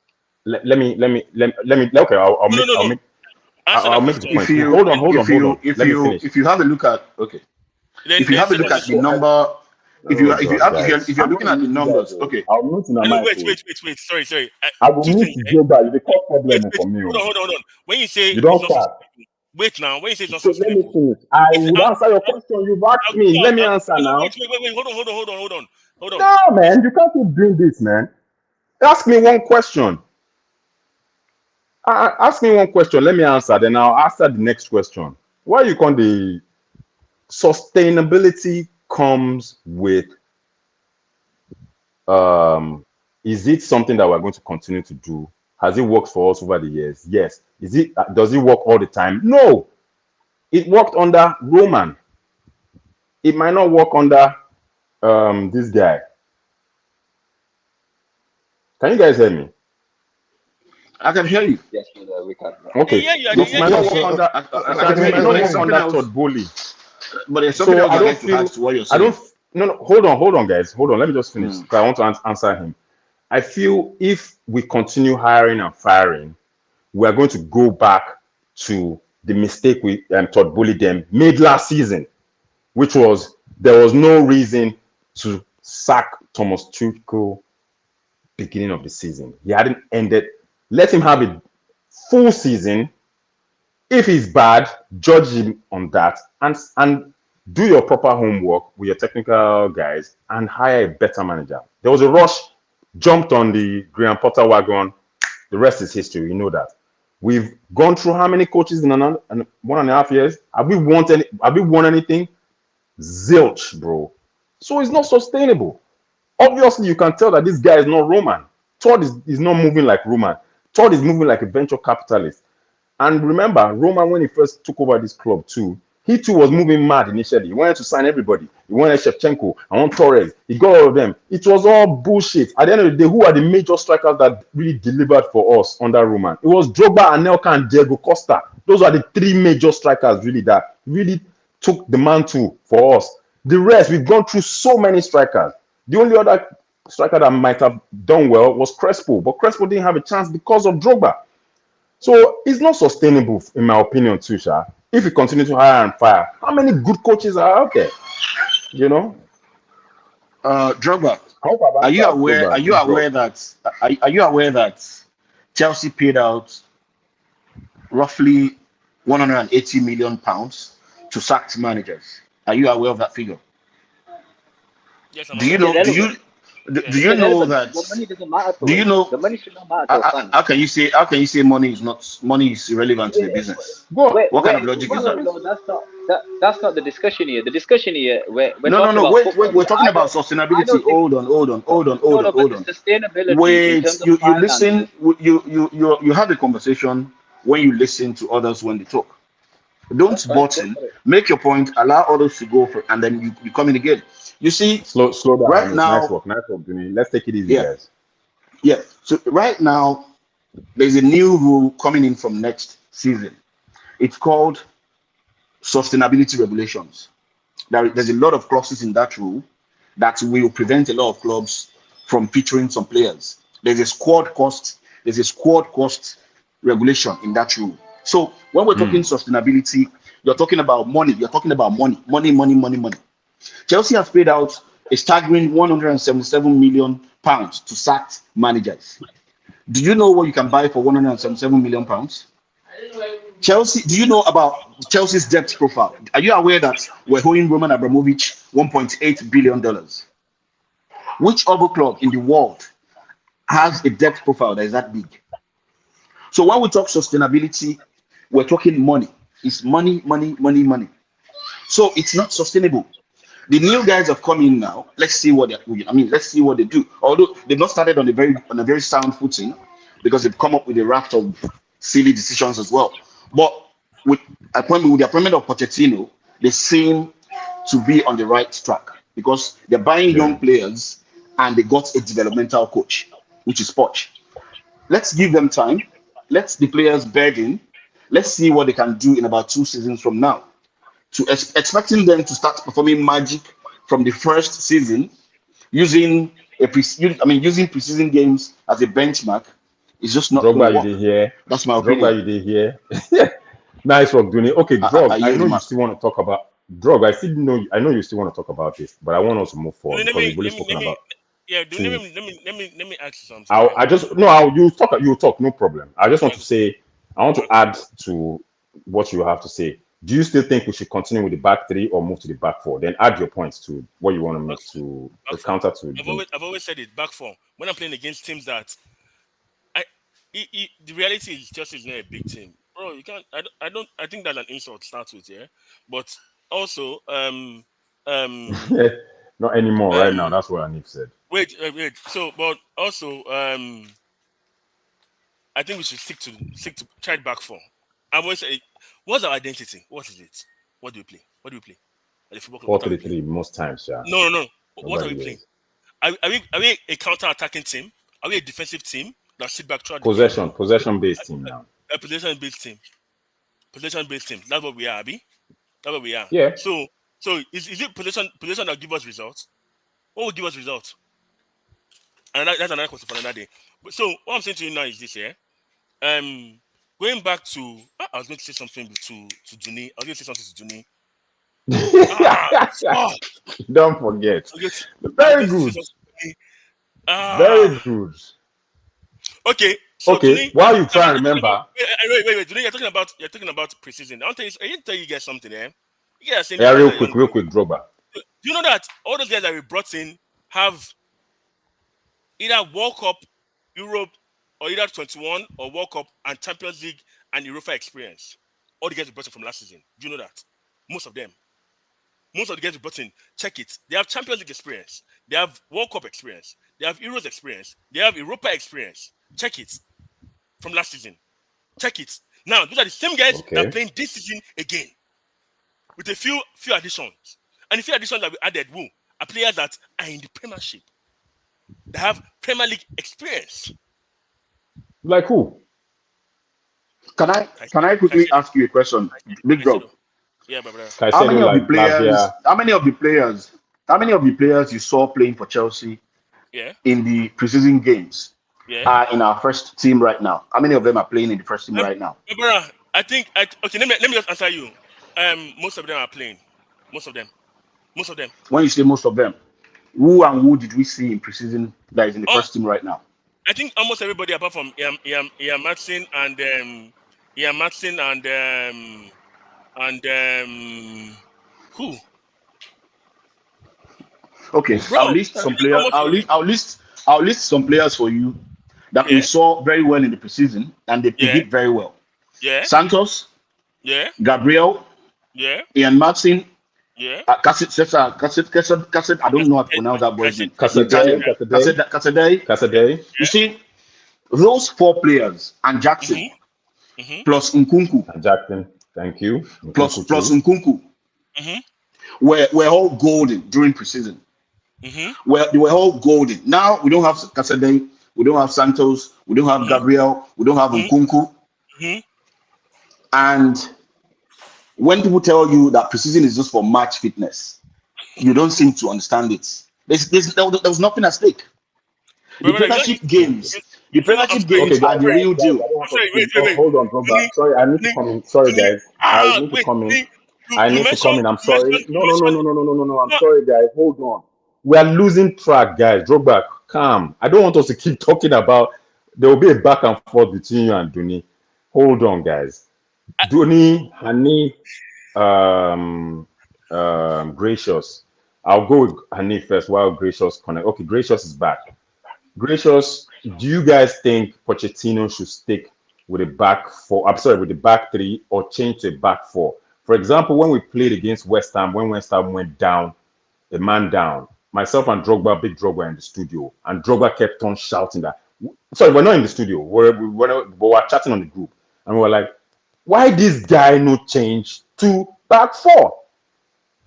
Let me. Okay, I'll make the point. Hold on. If you have a look at if you have a look at the number, if you're looking at the numbers, okay. I'll move to wait. Sorry. I will move to Joba. The core problem for me. Hold on. When you say you don't start. Wait now. When you say it's not so let me finish. I will answer your question. You've asked me. Let me answer now. Wait. Hold on. No, man, you can't keep doing this, man. Ask me one question. Ask me one question. Let me answer. Then I'll answer the next question. Why you can't the sustainability comes with is it something that we're going to continue to do? Has it worked for us over the years? Yes. Does it work all the time? No. It worked under Roman. It might not work under this guy. Can you guys hear me? I can hear you. Yes, we can. Okay. It might not work under Todd Bowley. But there's something else I like to add to what you're saying. No. Hold on, guys. Hold on. Let me just finish. I want to answer him. I feel if we continue hiring and firing, we are going to go back to the mistake we Todd Bowley them made last season, which was there was no reason to sack Thomas Tuchel beginning of the season. He hadn't ended. Let him have a full season. If he's bad, judge him on that and do your proper homework with your technical guys and hire a better manager. There was a rush, jumped on the Graham Potter wagon. The rest is history. You know that. We've gone through how many coaches in 1.5 years? Have we won anything? Zilch, bro. So it's not sustainable. Obviously, you can tell that this guy is not Roman. Todd is not moving like Roman. Todd is moving like a venture capitalist. And remember, Roman, when he first took over this club too, he too was moving mad initially. He wanted to sign everybody. He wanted Shevchenko. I want Torres. He got all of them. It was all bullshit. At the end of the day, who are the major strikers that really delivered for us under Roman? It was Drogba, Anelka, and Diego Costa. Those are the 3 major strikers really that really took the mantle for us. The rest, we've gone through so many strikers. The only other striker that might have done well was Crespo, but Crespo didn't have a chance because of Drogba. So it's not sustainable, in my opinion, too, Sha. If we continue to hire and fire, how many good coaches are out there? You know, Drogba. Are you aware that Chelsea paid out roughly £180 million to sacked managers? Are you aware of that figure? Yes, do you know that? The money doesn't matter. Do you know? The money should not matter. How can you say money is irrelevant to the business? What kind of logic is that? No, that's not the discussion here. The discussion here, we're we're talking about sustainability. Hold on. Sustainability. Wait, you listen. You have a conversation when you listen to others when they talk. Don't button. Make your point. Allow others to go for, and then you come in again. You see, slow down. Right now, nice work, Jimmy. Let's take it easy, guys. Yeah. So right now, there's a new rule coming in from next season. It's called sustainability regulations. There's a lot of clauses in that rule that will prevent a lot of clubs from featuring some players. There's a squad cost regulation in that rule. So when we're talking sustainability, you're talking about money. You're talking about money. Chelsea has paid out a staggering 177 million pounds to sacked managers. Do you know what you can buy for 177 million pounds? Chelsea, do you know about Chelsea's debt profile? Are you aware that we're owing Roman Abramovich $1.8 billion? Which other club in the world has a debt profile that is that big? So when we talk sustainability, we're talking money. It's money. So it's not sustainable. The new guys have come in now. Let's see what let's see what they do. Although they've not started on a very sound footing, because they've come up with a raft of silly decisions as well. But with the appointment of Pochetino, they seem to be on the right track, because they're buying young players and they got a developmental coach, which is Poch. Let's give them time. Let the players bed in. Let's see what they can do in about 2 seasons from now. Expecting them to start performing magic from the first season, using preseason games as a benchmark, is just not going to work. That's my opinion. You did here. Nice work, Duni. Okay, Drog, I know you still want to talk about Drog. I know you still want to talk about this, but I want us to move forward because we've really spoken about. Yeah, let me ask you something. You talk, no problem. I just want to say, I want to add to what you have to say. Do you still think we should continue with the back three or move to the back four? Then add your points to what you want to make to the counter to. I've always said it, back four. When I'm playing against teams that, the reality is Chelsea is not a big team, bro. You can't. I think that's an insult to start with, yeah. But also, not anymore right now. That's what Anif said. Wait. So, but also, I think we should stick to try back four. I've always said, what's our identity? What is it? What do we play? At the football club? 4-3-3 most times, yeah. No. What are we playing? Are we a counter-attacking team? Are we a defensive team that sit back throughout possession-based team now? A possession-based team. That's what we are, Abi. That's what we are. Yeah. So is it possession that give us results? What will give us results? And that's another question for another day. So what I'm saying to you now is this, yeah. Going back to, I was going to say something to Juni. Don't forget. Very good. Very good. Okay. So okay. While you try and remember. Wait. Juni, you're talking about preseason. I want to tell you guys something, eh? Real quick, Droba. Do you know that all those guys that we brought in have either World Cup, Europe, or either 21 or World Cup and Champions League and Europa experience? All the guys we brought in from last season. Do you know that? Most of the guys we brought in, check it. They have Champions League experience. They have World Cup experience. They have Euros experience. They have Europa experience. Check it. From last season. Check it. Now, those are the same guys that are playing this season again. With a few additions. And the few additions that we added are players that are in the Premiership. They have Premier League experience. Like who? Can I quickly ask you a question, Big Dog? Yeah, brother. How many of the players you saw playing for Chelsea in the preseason games are in our first team right now? How many of them are playing in the first team right now? Brother, let me just answer you. Most of them are playing. Most of them. When you say most of them, who did we see in preseason that is in the first team right now? I think almost everybody apart from Ian Matson and who? Okay, bro, I'll list some players. I'll list some players for you that we saw very well in the preseason and they did very well. Yeah. Santos. Yeah. Gabriel. Yeah. Ian Matson. Yeah. Cassette. I don't know how to pronounce that boy's name. Casadei. You see, those 4 players and Jackson plus Nkunku. And Jackson, thank you. Plus Nkunku. We're all golden during preseason. They were all golden. Now we don't have Casadei, we don't have Santos, we don't have Gabriel, we don't have Nkunku. And when people tell you that preseason is just for match fitness, you don't seem to understand it. There was nothing at stake. The But like, Premiership games, the I'm Premiership sorry. Okay, games guys, are the real guys, deal. I don't want I'm us sorry. to Wait, keep. wait, Oh, wait. hold on, Drogba. Tini, Sorry, I need to Tini, come in. Sorry, Tini. guys, I need to Wait, come in. Tini. I You need to come mentioned, in. I'm you mentioned, sorry. you No, no, no, mentioned. no, no, no, no, no, no. I'm No, sorry, guys. Hold on. We are losing track, guys. Drogba, calm. I don't want us to keep talking about. There will be a back and forth between you and Duni. Hold on, guys. Duni, Hani, um, Gracious. I'll go with Hani first while Gracious connect. Okay, Gracious is back. Gracious, do you guys think Pochettino should stick with a back four? I'm sorry, with the back three or change to a back four? For example, when we played against West Ham, when West Ham went down, a man down, myself and Drogba, big Drogba in the studio, and Drogba kept on shouting that. Sorry, we're not in the studio. We're chatting on the group, and we're like, why this guy no change to back four?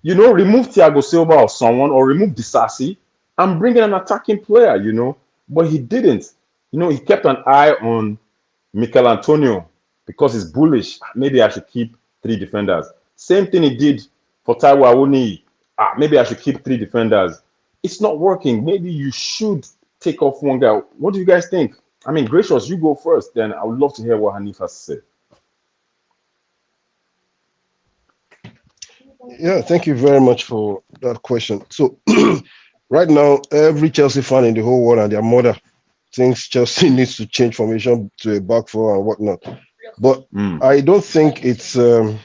Remove Thiago Silva or someone, or remove Disasi and bring in an attacking player. But he didn't. He kept an eye on Mikel Antonio because he's bullish. Maybe I should keep three defenders. Same thing he did for Taiwo Awoniyi. Maybe I should keep three defenders. It's not working. Maybe you should take off one guy. What do you guys think? I mean, Gracious, you go first. Then I would love to hear what Hanif has to say. Yeah, thank you very much for that question. So, right now, every Chelsea fan in the whole world and their mother thinks Chelsea needs to change formation to a back four and whatnot. But Mm, I don't think it's going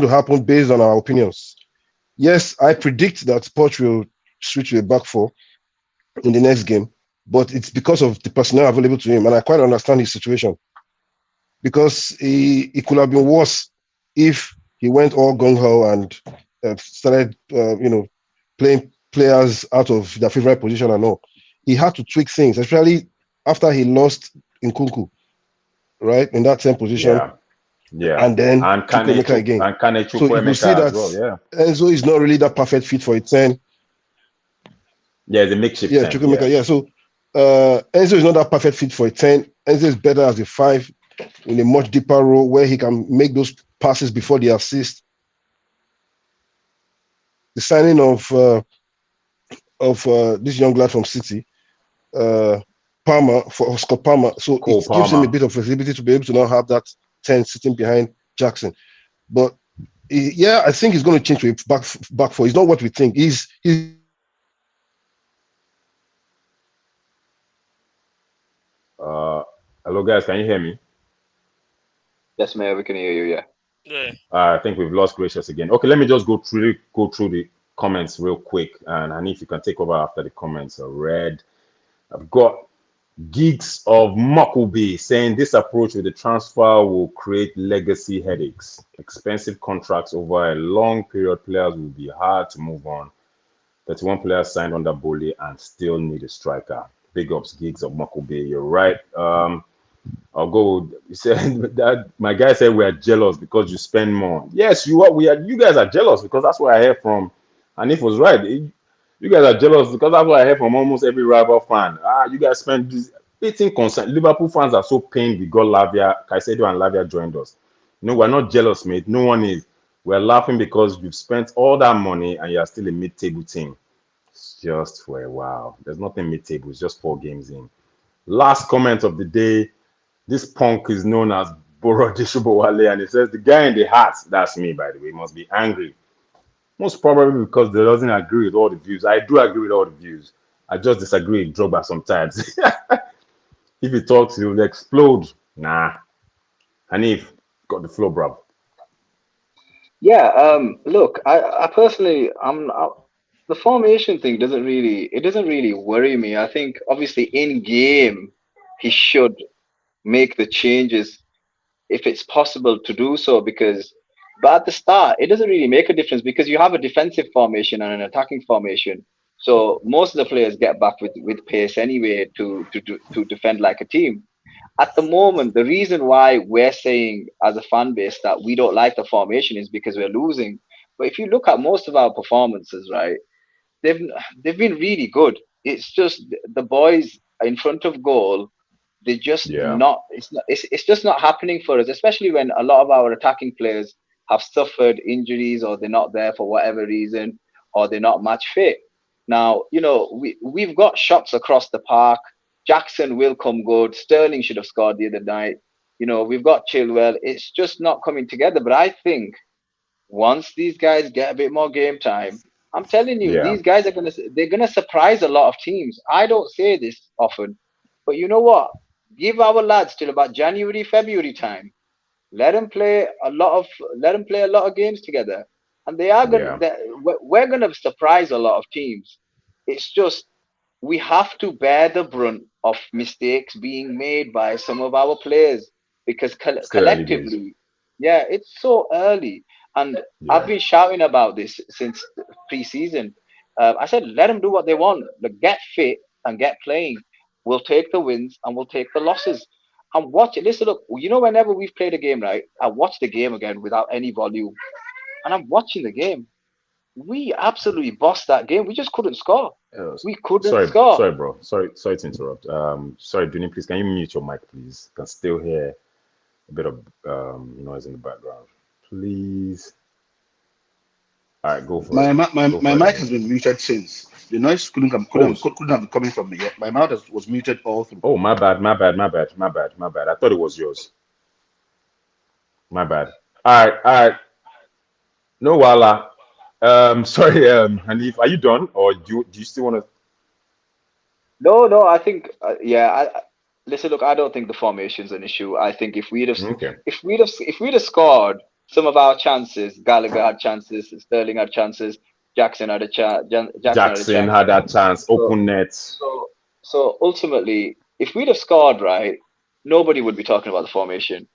to happen based on our opinions. Yes, I predict that Poch will switch to a back four in the next game, but it's because of the personnel available to him, and I quite understand his situation because it could have been worse if he went all gung ho and started, playing players out of their favorite position and all. He had to tweak things, especially after he lost Nkunku, right, in that same position, yeah, yeah. and then And Chukwemeka again. Kane So you could see Chukwuemeka as that well. Yeah, Enzo is not really that perfect fit for a 10. yeah. It's a makeshift Yeah, 10. Yeah. Chukwemeka, yeah. So Enzo is not that perfect fit for a 10. Enzo is better as a 5 in a much deeper role where he can make those passes before the assist. The signing of this young lad from City, uh, Palmer for Scott Palmer. So it Cole gives him a Palmer. bit of flexibility to be able to now have that 10 sitting behind Jackson. But yeah, I think he's going to change to a back four. He's not what we think. He's Uh, Hello guys, can you hear me? Yes, man, we can hear you. Yeah. yeah. I think we've lost Gracious again. Okay, let me just go through the comments real quick, and if you can take over after the comments are read. I've got Geeks of Muckleby saying this approach with the transfer will create legacy headaches. Expensive contracts over a long period, players will be hard to move on. 31 players signed under Bully and still need a striker. Big ups, Geeks of Muckleby. You're right. I'll go. You said that my guy said we are jealous because you spend more. Yes, you are. We are. You guys are jealous because that's what I heard from. And if it was right, you guys are jealous because that's what I heard from almost every rival fan. You guys spend this. 18 concern. Liverpool fans are so pained we got Lavia, Caicedo, and Lavia joined us. We're not jealous, mate. No one is. We're laughing because you've spent all that money and you are still a mid-table team. It's just for a while. There's nothing mid-table. It's just 4 games in. Last comment of the day. This punk is known as Boro Dishubowale, and it says the guy in the hat, that's me, by the way, must be angry. Most probably because they doesn't agree with all the views. I do agree with all the views. I just disagree with Drogba sometimes. If he talks, he'll explode. Nah. Hanif, got the flow, bro. Yeah. Look, I personally, the formation thing doesn't really worry me. I think obviously in game he should make the changes if it's possible to do so, because but at the start it doesn't really make a difference because you have a defensive formation and an attacking formation, so most of the players get back with pace anyway to defend like a team. At the moment, the reason why we're saying as a fan base that we don't like the formation is because we're losing. But if you look at most of our performances, right, they've they've been really good. It's just the boys in front of goal, they just Yeah. it's just not happening for us, especially when a lot of our attacking players have suffered injuries or they're not there for whatever reason, or they're not match fit. Now, we've got shots across the park. Jackson will come good. Sterling should have scored the other night. We've got Chilwell. It's just not coming together. But I think once these guys get a bit more game time, I'm telling you, Yeah, these guys they're gonna surprise a lot of teams. I don't say this often, but you know what? Give our lads till about January, February time. Let them play a lot of games together, and they are gonna. yeah. We're gonna surprise a lot of teams. It's just we have to bear the brunt of mistakes being made by some of our players because Still early days. collectively, yeah, it's so early. And I've Yeah, been shouting about this since pre-season. I said, let them do what they want. Get fit and get playing. We'll take the wins and we'll take the losses. And watch it. Listen, look, whenever we've played a game, right, I watch the game again without any volume. And I'm watching the game. We absolutely bossed that game. We just couldn't score. We couldn't sorry, score. sorry, bro. Sorry to interrupt. Sorry, Dunny, please, can you mute your mic, please? Can still hear a bit of noise in the background, please. All right, go for My it. my my, Go my for it, mic Henry. has been muted since. The noise Oh, couldn't have been coming from me yet. My mouth was muted all through. oh, my bad, my bad, my bad, my bad, my bad. I thought it was yours. My bad. All right. No, Wala. Sorry, Hanif, are you done, or do you still want to? No, I think yeah. Listen, look, I don't think the formation's an issue. I think Okay, if we'd have scored some of our chances, Gallagher had chances, Sterling had chances, Jackson had a chance, Jackson had a Jackson chance. had that chance, So open net. so ultimately, if we'd have scored right, nobody would be talking about the formation.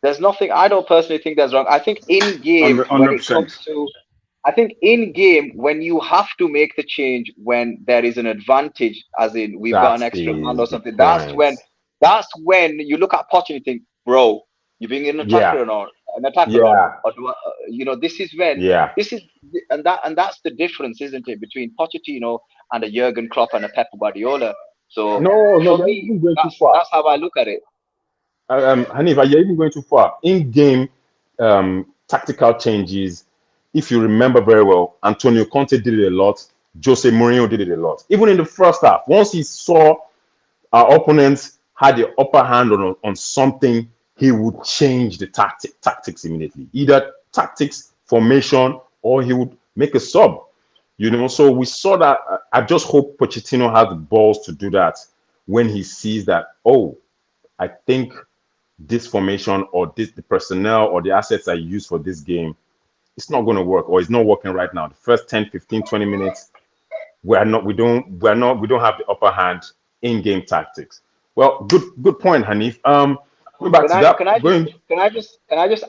There's nothing. I don't personally think that's wrong. I think in game when it 100%. comes to I think in game, when you have to make the change when there is an advantage, as in we've got That an extra man or is the something, point. that's when you look at Poch and you think, bro, you being an Yeah, attacker or not, an attacker yeah, or do I, this is when yeah. this is and that's the difference, isn't it, between Pochettino and a Jurgen Klopp and a Pep Guardiola. So No, no, for you're me, even going too far. that's how I look at it. Hanifa, you're even going too far. In-game tactical changes, if you remember very well, Antonio Conte did it a lot. Jose Mourinho did it a lot. Even in the first half, once he saw our opponents had the upper hand on something, he would change the tactics immediately. Either tactics, formation, or he would make a sub. So we saw that. I just hope Pochettino has the balls to do that when he sees that, oh, I think this formation or the personnel or the assets I use for this game, it's not going to work, or it's not working right now. The first 10, 15, 20 minutes, we don't have the upper hand in game tactics. Well, good point, Hanif. Going back Can to I that, can I just going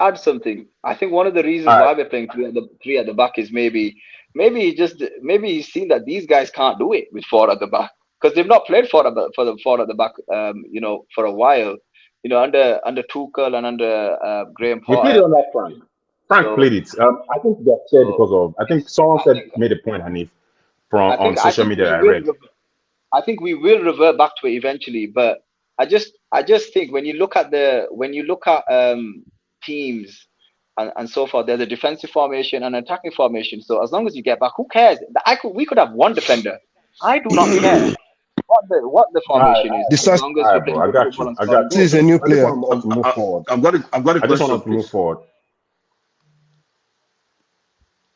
add something? I think one of the reasons all right. why we're playing three at the back is maybe he's seen that these guys can't do it with four at the back because they've not played for the four at the back for a while, under Tuchel and under Graham We played it Potter. on that Frank. Frank So played it. I think they're scared so because of. I think someone I said think made a point, Hanif, from I on think I social think media. we I will. read. I think we will revert back to it eventually, but I just think when you look at teams and so forth, there's a defensive formation and attacking formation. So as long as you get back, who cares? We could have one defender. I do not care what the All right, formation is, This as starts. long as all we're right, bro. playing I good got football you. and I got scoring you. This is goals. a new I just player. want us to move forward. I've got a I just want question, us to move please. forward.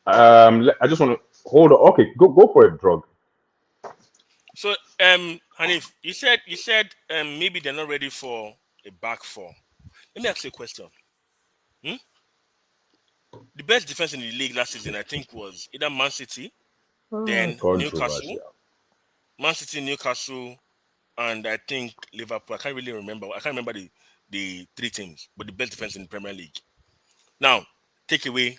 I just want to hold on. Okay, go for it, drug. So, Hanif, you said maybe they're not ready for a back four. Let me ask you a question. Hmm? The best defense in the league last season, I think, was either Man City, then Newcastle, Controversial. Man City, Newcastle, and I think Liverpool. I can't really remember. I can't remember the three teams, but the best defense in the Premier League. Now, take away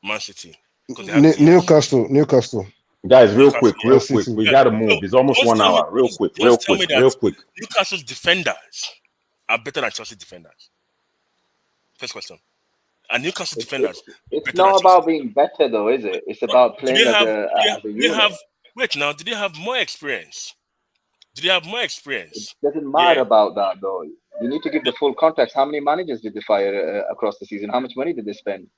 Man City because they have Diaz. Newcastle, Guys, real Newcastle, quick, yeah. Man real quick. City. We Yeah. gotta No, move. It's almost 1 hour. Real quick, real don't tell quick, me that real quick. Newcastle's defenders are better than Chelsea defenders. First question. And Newcastle It's defenders it's it's better than not Chelsea about defenders. being better though, is it? It's But about do playing they as have a do they have unit. wait now, do they have more experience? Do they have more It experience? doesn't matter Yeah. about that though. You need to give the full context. How many managers did they fire across the season? How much money did they spend?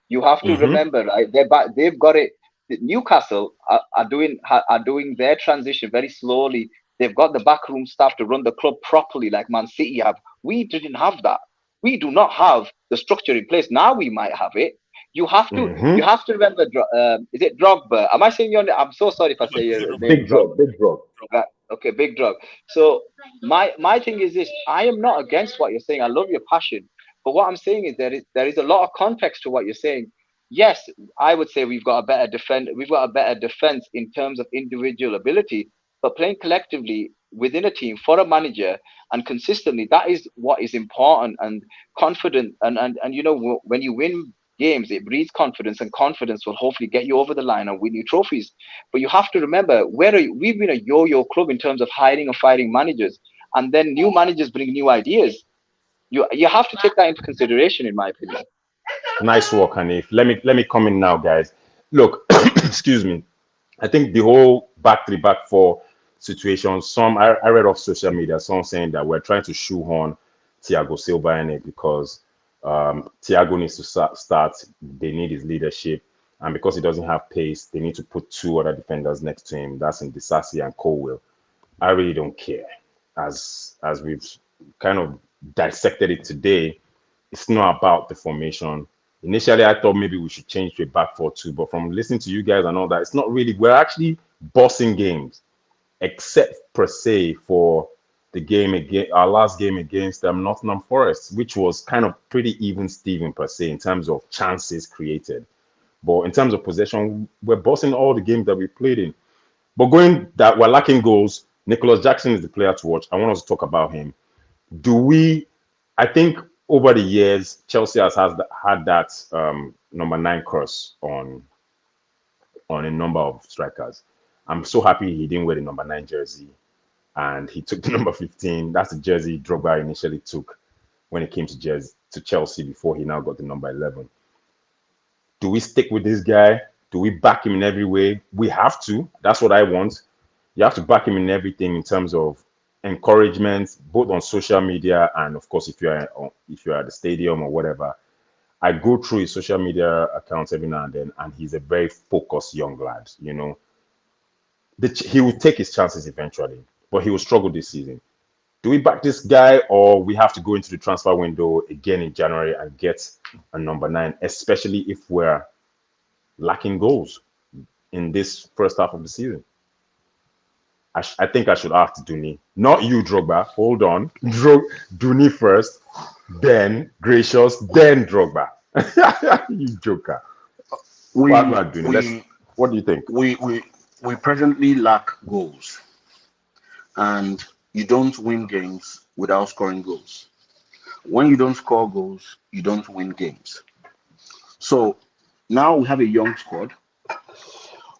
You have to Mm. Mm-hmm. remember, right? They've got it. Newcastle are doing their transition very slowly. They've got the backroom staff to run the club properly, like Man City have. We didn't have that. We do not have the structure in place. Now we might have it. You have to remember. Is it Drogba? Am I saying your name? I'm so sorry if I say your name Big wrong. drop, big drop. Right. Okay, big drug. So my thing is this: I am not against what you're saying. I love your passion, but what I'm saying is there is a lot of context to what you're saying. Yes, I would say we've got a better defend. We've got a better defense in terms of individual ability, but playing collectively within a team for a manager and consistently, that is what is important. And confident and when you win games, it breeds confidence, and confidence will hopefully get you over the line and win you trophies. But you have to remember, we've been a yo-yo club in terms of hiring and firing managers, and then new managers bring new ideas. You have to take that into consideration, in my opinion. Nice work, Hanif. Let me come in now, guys. Look, excuse me. I think the whole back three, back four situation. I read off social media, some saying that we're trying to shoehorn Thiago Silva in it because Thiago needs to start. They need his leadership, and because he doesn't have pace, they need to put two other defenders next to him. That's in Disasi and Colwill. I really don't care. As we've kind of dissected it today, it's not about the formation. Initially, I thought maybe we should change to a back 4-2, but from listening to you guys and all that, it's not really. We're actually bossing games, except per se for the game again, our last game against Nottingham Forest, which was kind of pretty even Steven per se in terms of chances created. But in terms of possession, we're bossing all the games that we played in. But going that we're lacking goals, Nicholas Jackson is the player to watch. I want us to talk about him. I think over the years, Chelsea has had that number 9 cross on a number of strikers. I'm so happy he didn't wear the number 9 jersey and he took the number 15. That's the jersey Drogba initially took when it came to Chelsea before he now got the number 11. Do we stick with this guy? Do we back him in every way? We have to. That's what I want. You have to back him in everything in terms of encouragement, both on social media and, of course, if you're at the stadium or whatever. I go through his social media accounts every now and then, and he's a very focused young lad. He will take his chances eventually, but he will struggle this season. Do we back this guy, or we have to go into the transfer window again in January and get a number 9, especially if we're lacking goals in this first half of the season? I think I should ask Dooney, not you, Drogba. Hold on, Dooney first, then Gracious, then Drogba. You joker. What do you think? We presently lack goals, and you don't win games without scoring goals. When you don't score goals, you don't win games. So now we have a young squad.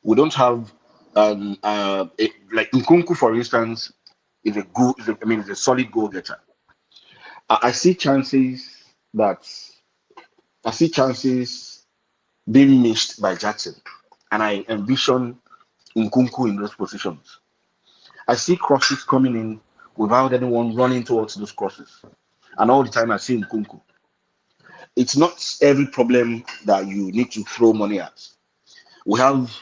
We don't have like Nkunku, for instance, is a solid goal getter. I see chances being missed by Jackson, and I envision Nkunku in those positions. I see crosses coming in without anyone running towards those crosses, and all the time I see Nkunku. It's not every problem that you need to throw money at. We have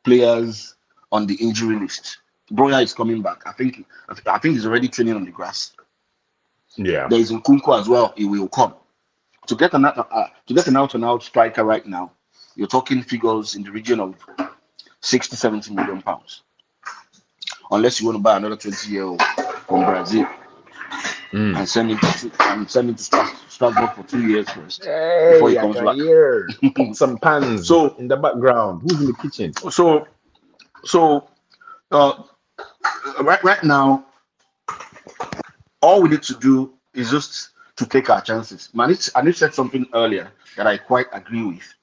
players on the injury list. Broya is coming back. I think he's already training on the grass. Yeah. There is Nkunku as well. He will come. To get an out-and-out striker right now, you're talking figures in the region of 60-70 million pounds. Unless you want to buy another 20-year-old from Brazil and send him to Strasbourg for 2 years first before he comes back. Some pans in the background. Who's in the kitchen? So right now, all we need to do is just to take our chances. Manit said something earlier that I quite agree with.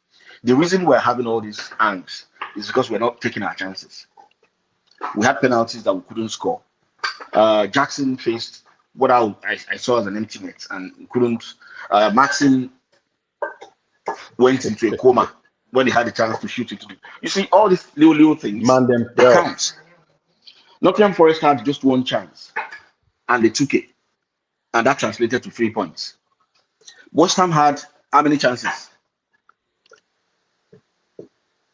The reason we're having all these angst is because we're not taking our chances. We had penalties that we couldn't score. Jackson faced what I saw as an empty net and couldn't. Maxim went into a coma when he had the chance to shoot it. You see, all these little things, they count. Nottingham Forest had just one chance, and they took it. And that translated to 3 points. West Ham had how many chances?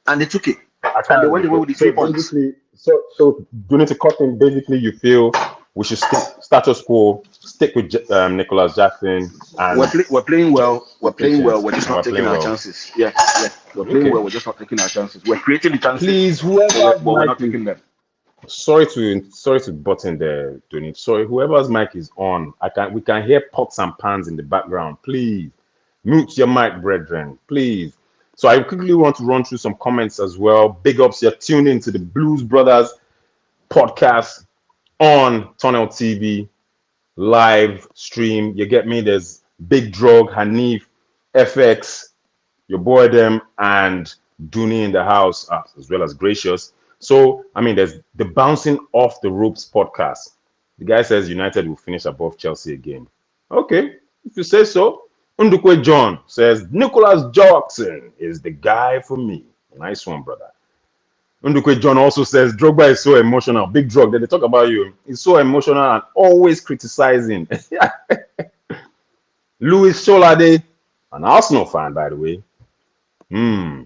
And they took it. I and they can't went away really. with the So 3 points. basically, so do you need to cut in? Basically, you feel we should stick status quo, stick with Nicholas Jackson and We're playing well. We're playing well. patience, We're just and not we're taking playing our well. chances. Yeah, yeah. We're playing Okay. well. We're just not taking our chances. We're creating the chances, Please, but whoever's we're mic not is taking them. sorry to butt in there, Tony. Sorry, whoever's mic is on, we can hear pots and pans in the background. Please mute your mic, brethren. Please. So I quickly want to run through some comments as well. Big ups, you're tuned into the Blues Brothers podcast on Tunnel TV live stream. You get me? There's Big Drug, Hanif, FX, your boy them, and Dooney in the house, as well as Gracious. So, I mean, there's the Bouncing Off the Ropes podcast. The guy says United will finish above Chelsea again. Okay, if you say so. Undukwe John says Nicholas Jackson is the guy for me. Nice one, brother. Undukwe John also says Drogba is so emotional. Big Drug, they talk about you. He's so emotional and always criticizing. Louis Solade, an Arsenal fan, by the way.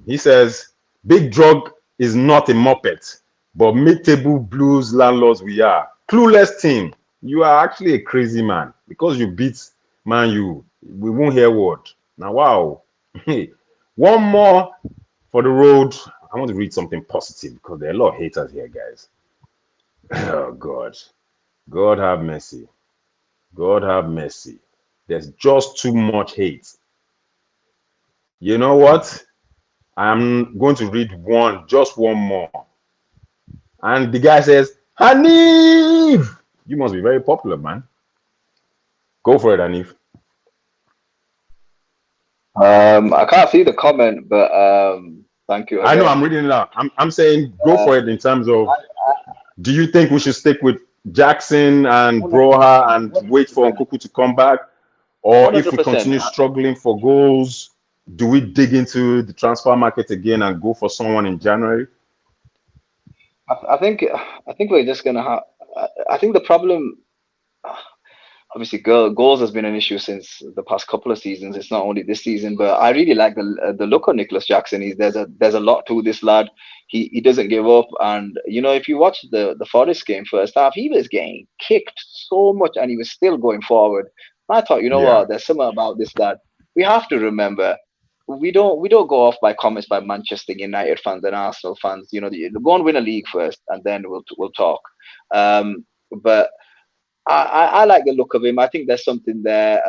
He says Big Drug is not a muppet, but mid-table Blues landlords we are. Clueless team. You are actually a crazy man because you beat Man U. We won't hear word. Now, wow. One more for the road. I want to read something positive because there are a lot of haters here, guys. Oh, God. God have mercy. God have mercy. There's just too much hate. You know what? I'm going to read just one more. And the guy says, Hanif! You must be very popular, man. Go for it, Hanif. I can't see the comment, but thank you I know again. I'm reading it out. I'm saying go for it in terms of, do you think we should stick with Jackson and Broha and wait for Nkuku to come back? Or if we 100%. continue struggling for goals, do we dig into the transfer market again and go for someone in January? I think we're just gonna have. I think the problem, obviously, goals has been an issue since the past couple of seasons. It's not only this season, but I really like the look of Nicholas Jackson. There's a lot to this lad. He doesn't give up, and if you watch the Forest game first half, he was getting kicked so much, and he was still going forward. And I thought, Yeah. what? There's something about this lad. We have to remember. We don't go off by comments by Manchester United fans and Arsenal fans. Go and win a league first, and then we'll talk. But I like the look of him. I think there's something there.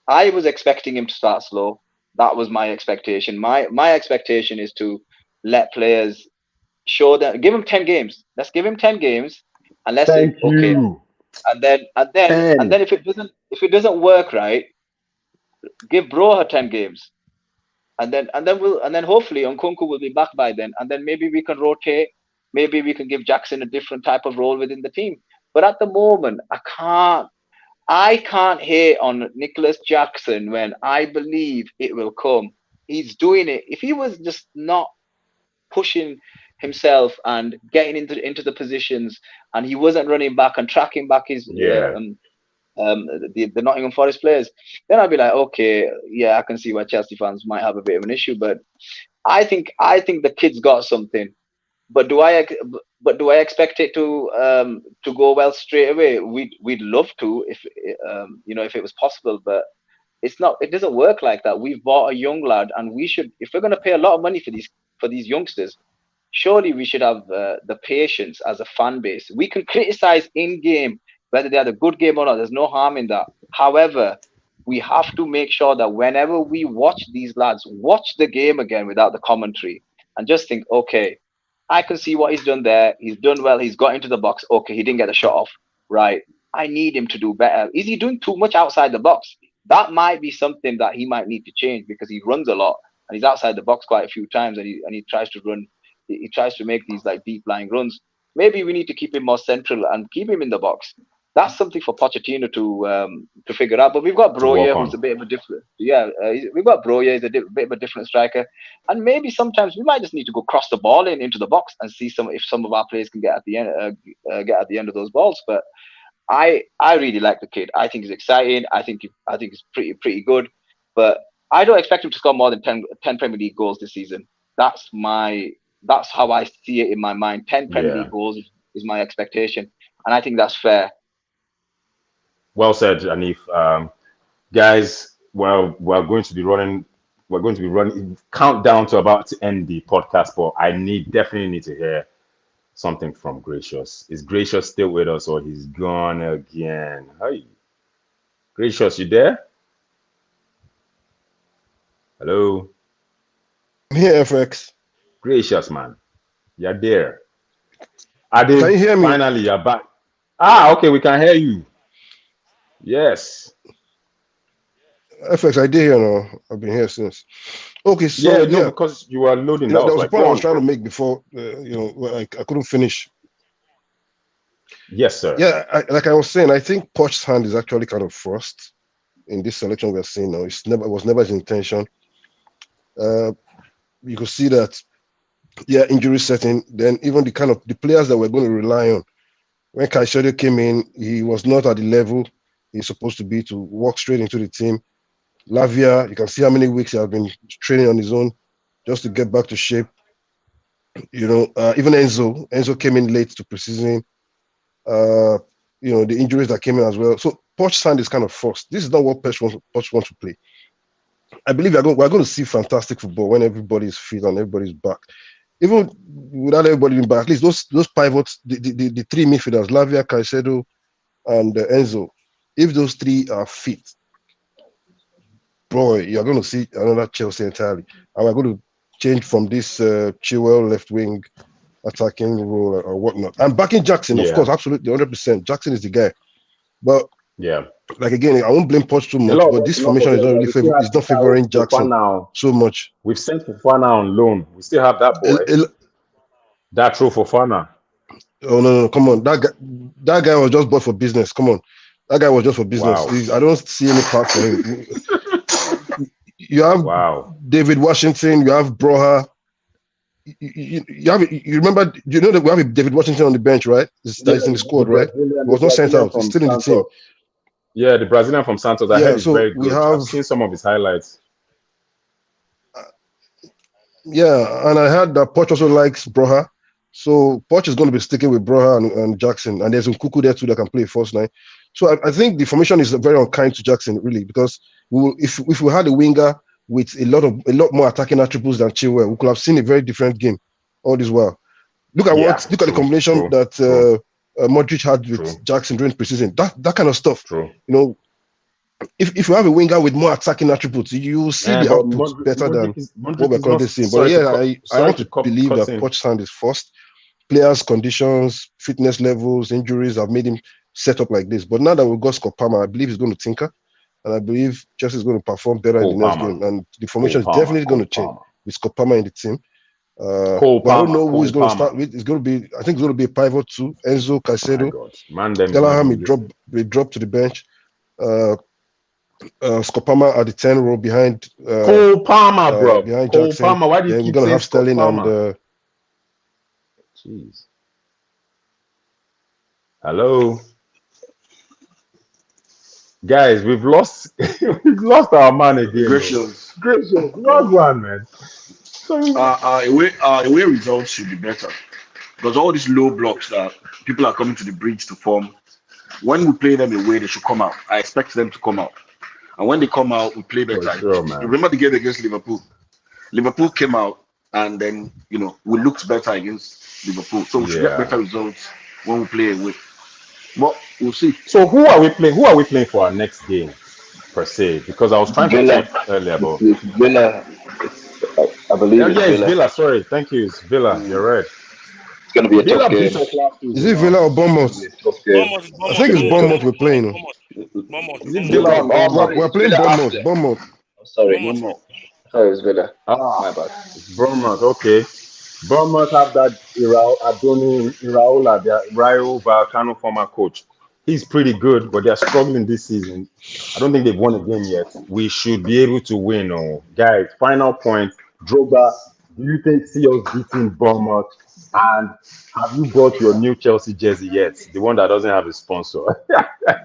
I was expecting him to start slow. That was my expectation. My expectation is to let players show them, give him 10 games. Let's give him 10 games, and let's say Thank okay. you. And then if it doesn't work right, give Broha 10 games. And then hopefully Nkunku will be back by then, and then maybe we can rotate. Maybe we can give Jackson a different type of role within the team. But at the moment, I can't hate on Nicholas Jackson when I believe it will come. He's doing it. If he was just not pushing himself and getting into the positions, and he wasn't running back and tracking back his Yeah. the Nottingham Forest players, then I'd be like, okay, yeah, I can see why Chelsea fans might have a bit of an issue. But I think the kid's got something. But do I expect it to go well straight away? We'd love to if it was possible, but it's not. It doesn't work like that. We've bought a young lad, and we should, if we're going to pay a lot of money for these youngsters, surely we should have the patience as a fan base. We can criticize in game whether they had a good game or not. There's no harm in that. However, we have to make sure that whenever we watch these lads, watch the game again without the commentary and just think, okay, I can see what he's done there. He's done well. He's got into the box. Okay, he didn't get a shot off. Right. I need him to do better. Is he doing too much outside the box? That might be something that he might need to change because he runs a lot and he's outside the box quite a few times, and he tries to run. He tries to make these like deep lying runs. Maybe we need to keep him more central and keep him in the box. That's something for Pochettino to figure out. But we've got To work Broya, who's on. a bit of a different. Yeah, we've got Broya, he's a bit of a different striker, and maybe sometimes we might just need to go cross the ball into the box and see if some of our players can get at the end of those balls. But I really like the kid. I think he's exciting. I think he's pretty good. But I don't expect him to score more than 10 Premier League goals this season. That's my That's how I see it in my mind. 10 Premier Yeah. League goals is my expectation, and I think that's fair. Well said, Anif. Guys, well, we're going to be running. We're going to be running countdown to about to end the podcast, but I definitely need to hear something from Gracious. Is Gracious still with us, or he's gone again? Hi, Gracious, you there? Hello, I'm here, FX. Gracious man, you're there. Can you Ade, hear me? finally, you're back. Ah, okay, we can hear you. Yes. FX, I did here now. I've been here since. Okay, Yeah, so no, yeah, because you were loading. That there was was a like, point I go was on, trying to bro. make before, I couldn't finish. Yes, sir. Yeah, like I was saying, I think Poch's hand is actually kind of forced in this selection we're seeing now. It was never his intention. You could see that, yeah, injury setting. Then even the players that we're going to rely on. When Caicedo came in, he was not at the level he's supposed to be to walk straight into the team. Lavia, you can see how many weeks he has been training on his own just to get back to shape. Even Enzo came in late to preseason. Uh, the injuries that came in as well. So Poch's hand is kind of forced. This is not what Poch wants to play. I believe we're going to see fantastic football when everybody's fit and everybody's back. Even without everybody being back, at least those pivots, the three midfielders, Lavia, Caicedo, and Enzo, if those three are fit, boy, you're going to see another Chelsea entirely. And we're going to change from this Chilwell left wing attacking role or whatnot. I'm backing Jackson, of Yeah, course, absolutely, 100%. Jackson is the guy. But yeah. like again, I won't blame Poch too A much. lot, But this a lot of formation is them, not but really we still have it's not favoring Jackson Fofana. so much. We've sent Fofana on loan. We still have that boy. That true Fofana. Oh no, come on, that guy was just bought for business. Come on, that guy was just for business. Wow. I don't see any path for him. You have Wow. David Washington, you have Broha. You remember? You know that we have David Washington on the bench, right? That's in the squad, right? He was not sent out. He's From still in the team. Santos. Yeah, the Brazilian from Santos. I heard Yeah, he's so very we good. I've have seen some of his highlights. yeah, and I heard that Poch also likes Broha. So Poch is going to be sticking with Broha and Jackson, and there's Nkuku there too that can play first nine. So I think the formation is very unkind to Jackson, really, because if we had a winger with a lot more attacking attributes than Chilwell, we could have seen a very different game all this while. Look at the combination that Modric had with Jackson during preseason. That kind of stuff. True. If you have a winger with more attacking attributes, you see the output better than what we're currently seeing. But yeah, I want to believe that Poch's hand is first. Players' conditions, fitness levels, injuries have made him set up like this. But now that we've got Scott Palmer, I believe he's going to tinker. And I believe Chelsea is going to perform better in the next game. And the formation is definitely going to change with Scott Palmer in the team. But I don't know who he's going to start with. I think it's going to be a pivot too. Enzo, Caicedo. Delaham will drop to the bench. Scott Palmer at the 10 row behind Cole Palmer, bro. Behind Cole Jackson. Palmer. Why do you then keep we're gonna saying have Sterling and jeez. Hello. Guys, we've lost our man again. Gracious, not one, man. Away results should be better because all these low blocks that people are coming to the bridge to form, when we play them away, they should come out. I expect them to come out, and when they come out, we play better. Sure, man. Remember the game against Liverpool? Liverpool came out, and then we looked better against Liverpool, so we should get better results when we play away. But we'll see. So who are we playing? Who are we playing for our next game, per se? Because I was trying to check earlier, but Villa. I believe it's it's Villa. Villa. Sorry, thank you. It's Villa. You're right. It's going to be a tough game. Is it Villa or Bournemouth? I think it's Bournemouth we're playing. Is it Villa or Bournemouth? We're playing Bournemouth. Sorry, it's Villa. My bad. Bournemouth, okay. Bournemouth have that Iraola, their Rayo Vallecano former coach. He's pretty good, but they're struggling this season. I don't think they've won a game yet. We should be able to win. Guys, final point. Drogba, do you see us beating Bournemouth? And have you bought your new Chelsea jersey yet? The one that doesn't have a sponsor. I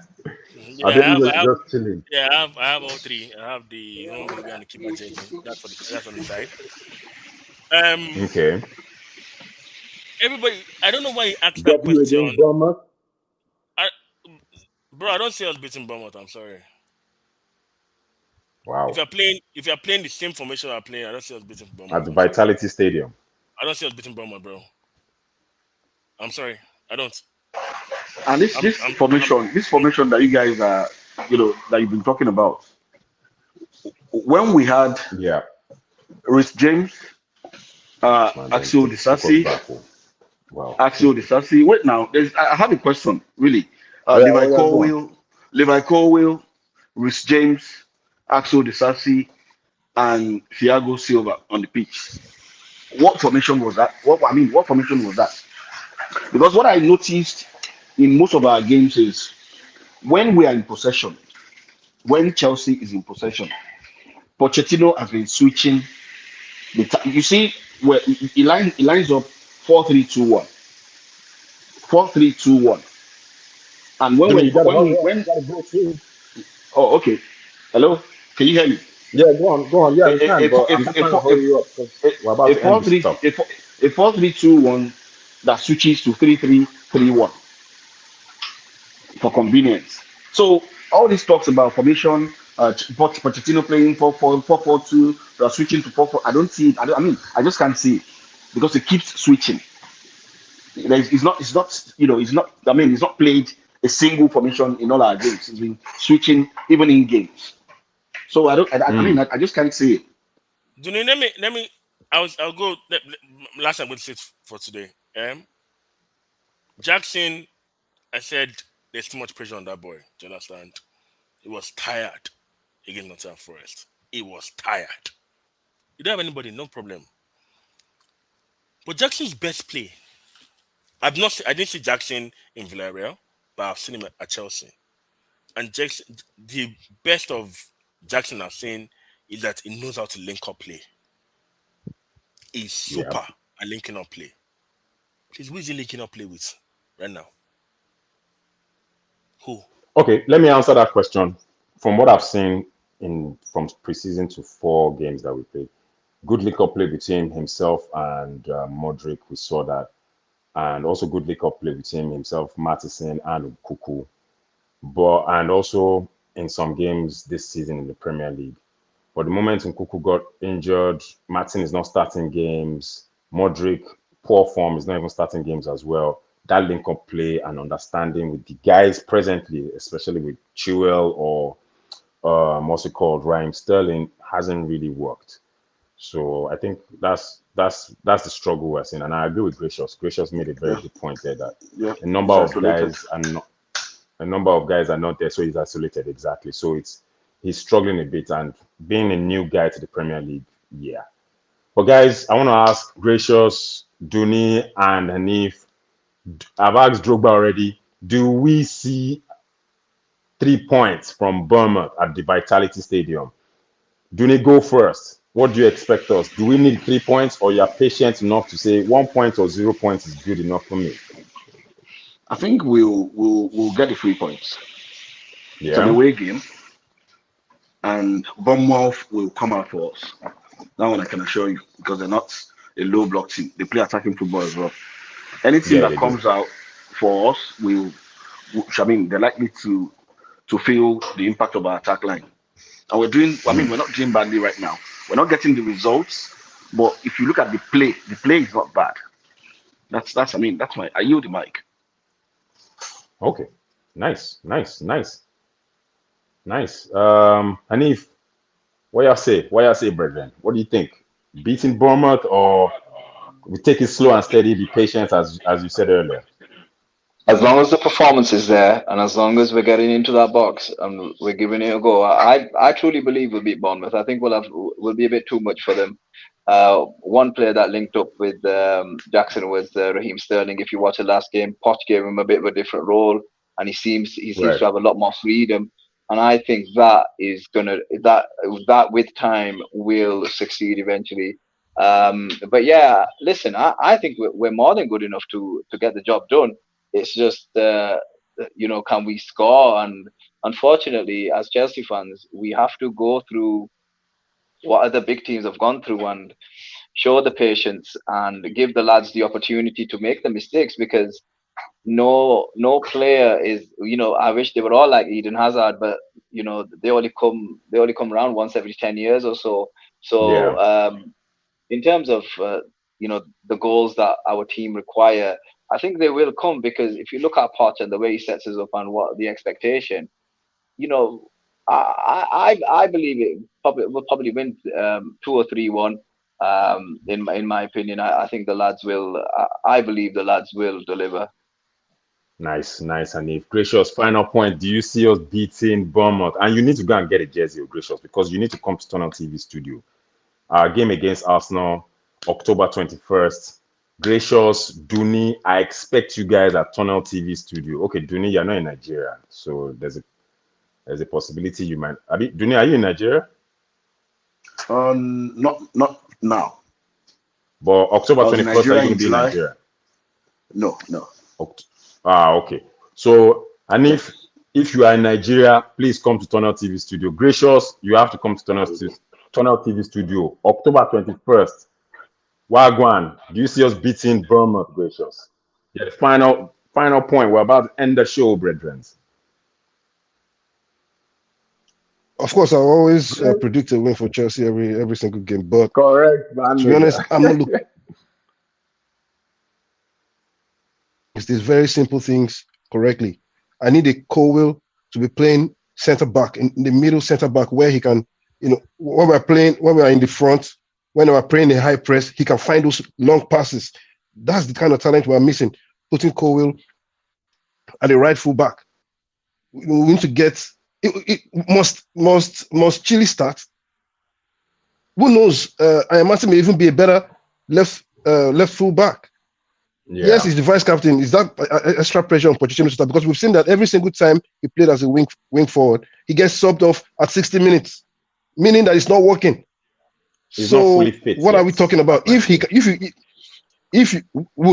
have all three. I have the home and the keeper jersey. That's on the side. Okay. everybody. I don't know why he asked that W against question. Bournemouth. I, bro, I don't see us beating Bournemouth. I'm sorry. Wow. If you're playing the same formation I'm playing, I don't see us beating At Bournemouth. the I'm sorry. Vitality Stadium. I don't see us beating Bournemouth, bro. I'm sorry. I don't. And I'm this formation that you guys are, that you've been talking about, when we had Yeah. Rhys James, And then Axel took us Disasi, back home. Wow. Axel Disasi. Wait now, I have a question, really. Oh yeah, go on. Levi Colwill, Rhys James, Axel Disasi, and Thiago Silva on the pitch. What formation was that? What formation was that? Because what I noticed in most of our games is when we are in possession, when Chelsea is in possession, Pochettino has been switching you see where he lines up 4-3-2-1, 4-3-2-1. And when Jimmy, we're you gotta when hurry we up. when You gotta go soon. oh, okay, hello, can you hear me? Yeah, go on, go on. Yeah, A you can, but I'm just trying to hurry you up because a, we're about a to end four this three stuff. a 4-3-2-1 that switches to 3-3-3-1 for convenience. So all this talks about formation, Pochettino playing 4-4-4-4-2, they are switching to 4-4. I don't see it. I just can't see it because it keeps switching. It's not. It's not played a single formation in all our games. It's been switching even in games. So I don't. Mm. I just can't see it. Junior, let me. I'll go. Last I'm going to say it for today. Jackson. I said there's too much pressure on that boy. Do you understand? He was tired against Nottingham Forest. He was tired. You don't have anybody, no problem. But Jackson's best play. I didn't see Jackson in Villarreal, but I've seen him at Chelsea. And Jackson, the best of Jackson I've seen is that he knows how to link up play. He's Yeah. super at linking up play. Please, who is he linking up play with right now? Who? Okay, let me answer that question. From what I've seen in from preseason to 4 games that we played, good link-up play between himself and Modric. We saw that, and also good link-up play between himself, Mattison, and Kuku. But and also in some games this season in the Premier League. But the moment Nkuku got injured, Martin is not starting games. Modric, poor form, is not even starting games as well. That link up play and understanding with the guys presently, especially with Chilwell or what's it called, Raheem Sterling, hasn't really worked. So I think that's the struggle we're seeing. And I agree with Gracious. Gracious made a very Yeah, good point there that yeah. a number It's of isolated. guys are not a number of guys are not there, so he's isolated exactly. So it's he's struggling a bit, and being a new guy to the Premier League, yeah. But guys, I want to ask Gracious, Duni, and Hanif. I've asked Drogba already. Do we see 3 points from Bournemouth at the Vitality Stadium? Duni, go first. What do you expect us? Do we need 3 points, or you are patient enough to say 1 point or 0 points is good enough for me? I think we'll get the 3 points. It's an Yeah. away game, and Bournemouth will come out for us. That one I can assure you because they're not a low block team. They play attacking football as well. Any team Yeah, that they do. comes out for us they're likely to feel the impact of our attack line. And we're not doing badly right now. We're not getting the results, but if you look at the play is not bad. That's my I yield the mic. Okay. Nice, nice, nice. Nice. Hanif, what y'all say? What y'all say, brethren? What do you think? Beating Bournemouth, or we take it slow and steady, be patient, as you said earlier? As long as the performance is there, and as long as we're getting into that box and we're giving it a go, I truly believe we'll beat Bournemouth. I think we'll be a bit too much for them. One player that linked up with Jackson was Raheem Sterling. If you watch the last game, Poch gave him a bit of a different role, and he seems Right. to have a lot more freedom. And I think that with time will succeed eventually. But yeah, listen, I think we're more than good enough to get the job done. It's just, can we score? And unfortunately, as Chelsea fans, we have to go through what other big teams have gone through. And show the patience and give the lads the opportunity to make the mistakes, because no player is, I wish they were all like Eden Hazard, but they only come around once every 10 years or so. Yeah. So in terms of the goals that our team require, I think they will come, because if you look at Potter and the way he sets us up and what the expectation, you know, I believe it probably will probably win 2 or 3-1. In my opinion, I think the lads will. I believe the lads will deliver. Nice, nice, Hanif. Gracious, final point. Do you see us beating Bournemouth? And you need to go and get a jersey of Gracious, because you need to come to Tunnel TV studio. Our game against Arsenal, October 21st. Gracious, Duni, I expect you guys at Tunnel TV studio. Okay, Duni, you're not in Nigeria, so there's a possibility you might. Duni, are you in Nigeria? Not now. But October I was in 21st, are Nigeria you going in to be in July. Nigeria? No. Okay. So, and if you are in Nigeria, please come to Tunnel TV studio. Gracious, you have to come to Tunnel TV studio, October 21st. Wagwan, do you see us beating Bournemouth, Gracious? Yeah, the final point. We're about to end the show, brethren. Of course, I always predict a win for Chelsea every single game. But Correct, man. to be honest, I'm not looking. It's these very simple things correctly. I need a Colwill to be playing centre back in the middle, centre back, where he can, when we are in the front, when we are playing a high press, he can find those long passes. That's the kind of talent we're missing. Putting Colwill at the right full back. We need to get. It must Chile start. Who knows? I imagine may even be a better left full back. Yeah. Yes, he's the vice captain. Is that extra pressure on Pochetino to start? Because we've seen that every single time he played as a wing forward, he gets subbed off at 60 minutes, meaning that it's not working. He's not fully fit what yet. Are we talking about? If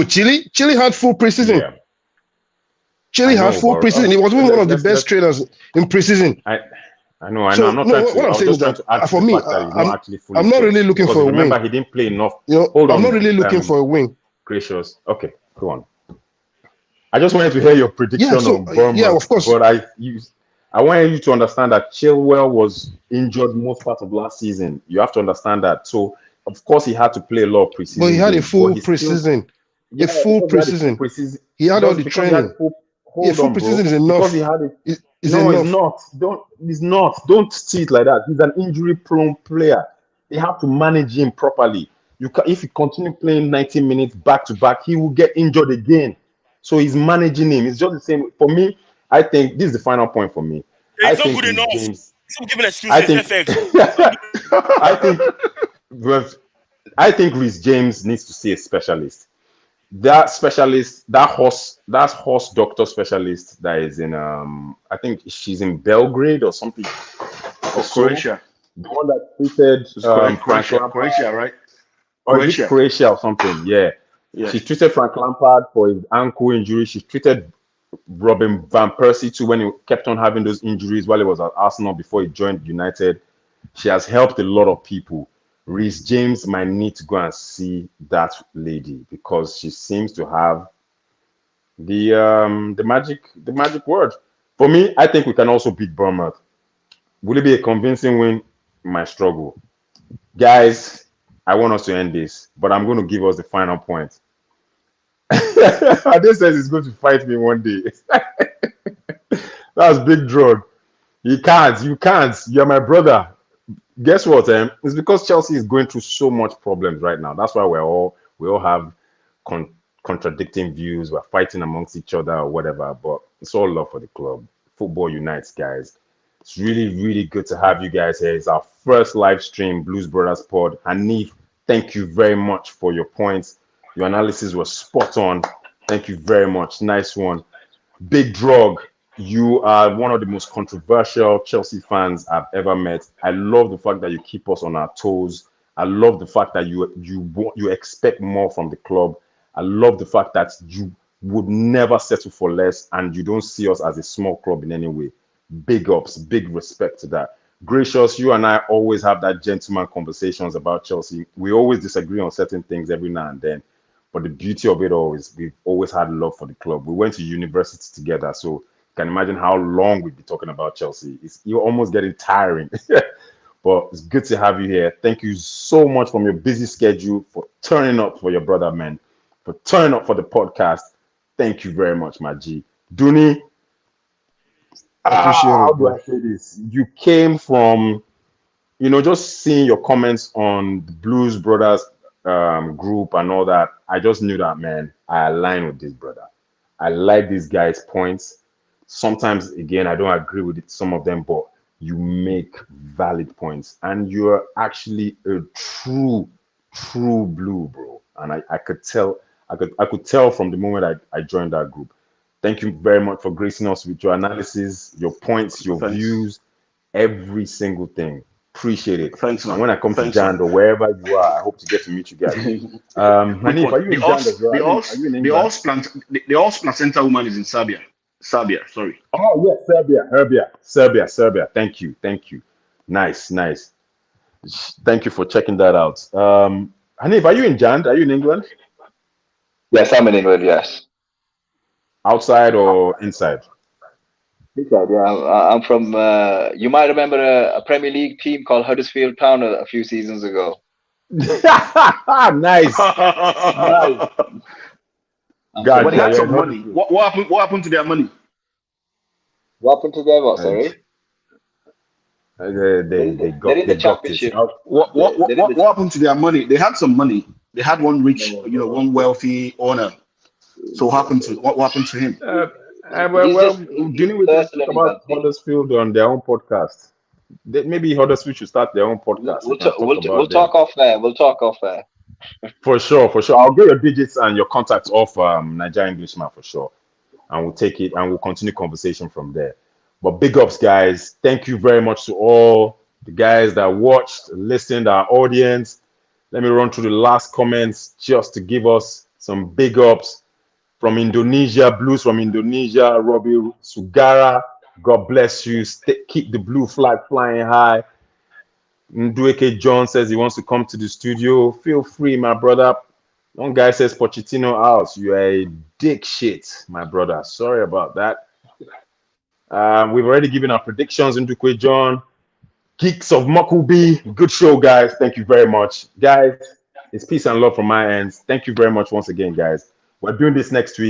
Chile had full preseason. Yeah. Chile had full preseason. He was one of the best trainers in preseason. I know. I'm not trying to. What I'm saying is that for me, I'm not really looking for a wing. Remember, he didn't play enough. I'm not really looking for a wing. Gracious. Okay, go on. I just wanted to hear your prediction on Bournemouth. Yeah, of course. But I wanted you to understand that Chilwell was injured most part of last season. You have to understand that. So, of course, he had to play a lot of preseason. But he had a full preseason. A full preseason. He had all the training. A full preseason is enough. He's not. Don't see it like that. He's an injury-prone player. They have to manage him properly. If he continue playing 90 minutes back to back, he will get injured again. So he's managing him. It's just the same. For me, I think this is the final point for me. It's not good enough. Some giving excuses. I think Reece James needs to see a specialist. That specialist, that horse doctor specialist that is in I think she's in Belgrade or something. Or Croatia. The one that treated Croatia, right? Or is it Croatia or something? Yeah. She treated Frank Lampard for his ankle injury. She treated Robin Van Persie too when he kept on having those injuries while he was at Arsenal before he joined United. She has helped a lot of people. Reece James might need to go and see that lady because she seems to have the magic word. For me, I think we can also beat Bournemouth. Will it be a convincing win? My struggle. Guys, I want us to end this, but I'm going to give us the final point. Ade says he's going to fight me one day. That's big drug. You can't. You're my brother. Guess what? It's because Chelsea is going through so much problems right now. That's why we all have contradicting views. We're fighting amongst each other or whatever. But it's all love for the club. Football unites, guys. It's really, really good to have you guys here. It's our first live stream, Blues Brothers Pod. Hanif, thank you very much for your points. Your analysis was spot on. Thank you very much. Nice one. Big Drug, you are one of the most controversial Chelsea fans I've ever met. I love the fact that you keep us on our toes. I love the fact that you expect more from the club. I love the fact that you would never settle for less and you don't see us as a small club in any way. Big ups, big respect to that. Gracious, you and I always have that gentleman conversations about Chelsea. We always disagree on certain things every now and then, but the beauty of it all is we've always had love for the club. We went to university together, so you can imagine how long we'd be talking about Chelsea. You're almost getting tiring. But it's good to have you here. Thank you so much from your busy schedule for turning up for your brother, man, for turning up for the podcast. Thank you very much, my G. Dooney, Appreciate how it, do bro. I say this? You came from, just seeing your comments on the Blues Brothers group and all that. I just knew that, man, I align with this brother. I like this guy's points. Sometimes, again, I don't agree with some of them, but you make valid points. And you're actually a true blue, bro. And I could tell, I could tell from the moment I joined that group. Thank you very much for gracing us with your analysis, your points, your Thanks. views, every single thing. Appreciate it. Thanks, And man. when I come to Thanks, man. Jand or wherever you are, I hope to get to meet you guys. Quick Hanif, one. are you in Jand as well? Are you in England? The Ops placenta woman is in Serbia. Serbia, sorry. Oh, yes, Serbia. Thank you. Nice. Thank you for checking that out. Hanif, are you in Jand? Are you in England? Yes, I'm in England. Yes. Outside or inside? Inside, yeah. I'm from. You might remember a Premier League team called Huddersfield Town a few seasons ago. Nice. Gotcha. But they had You're in some money. Huddersfield. What happened to their money? What happened to them? What? Uh, Sorry. They They're in the got it. championship. What happened to their money? They had some money. They had one rich, No. one wealthy owner. So what happened to him? Didn't we just talk Personally about wealthy. Huddersfield on their own podcast? Maybe Huddersfield should start their own podcast. We can talk We'll about them. talk off there. We'll talk off there. For sure. I'll get your digits and your contacts off Nigeria Englishman for sure. And we'll take it and we'll continue conversation from there. But big ups, guys. Thank you very much to all the guys that watched, listened, our audience. Let me run through the last comments just to give us some big ups from Indonesia, Blues from Indonesia, Robbie Sugara. God bless you. Keep the blue flag flying high. Ndueke John says he wants to come to the studio. Feel free, my brother. One guy says Pochetino out. You are a dick shit, my brother. Sorry about that. We've already given our predictions. Ndueke John. Geeks of Mokubi. Good show, guys. Thank you very much. Guys, it's peace and love from my ends. Thank you very much once again, guys. We're doing this next week.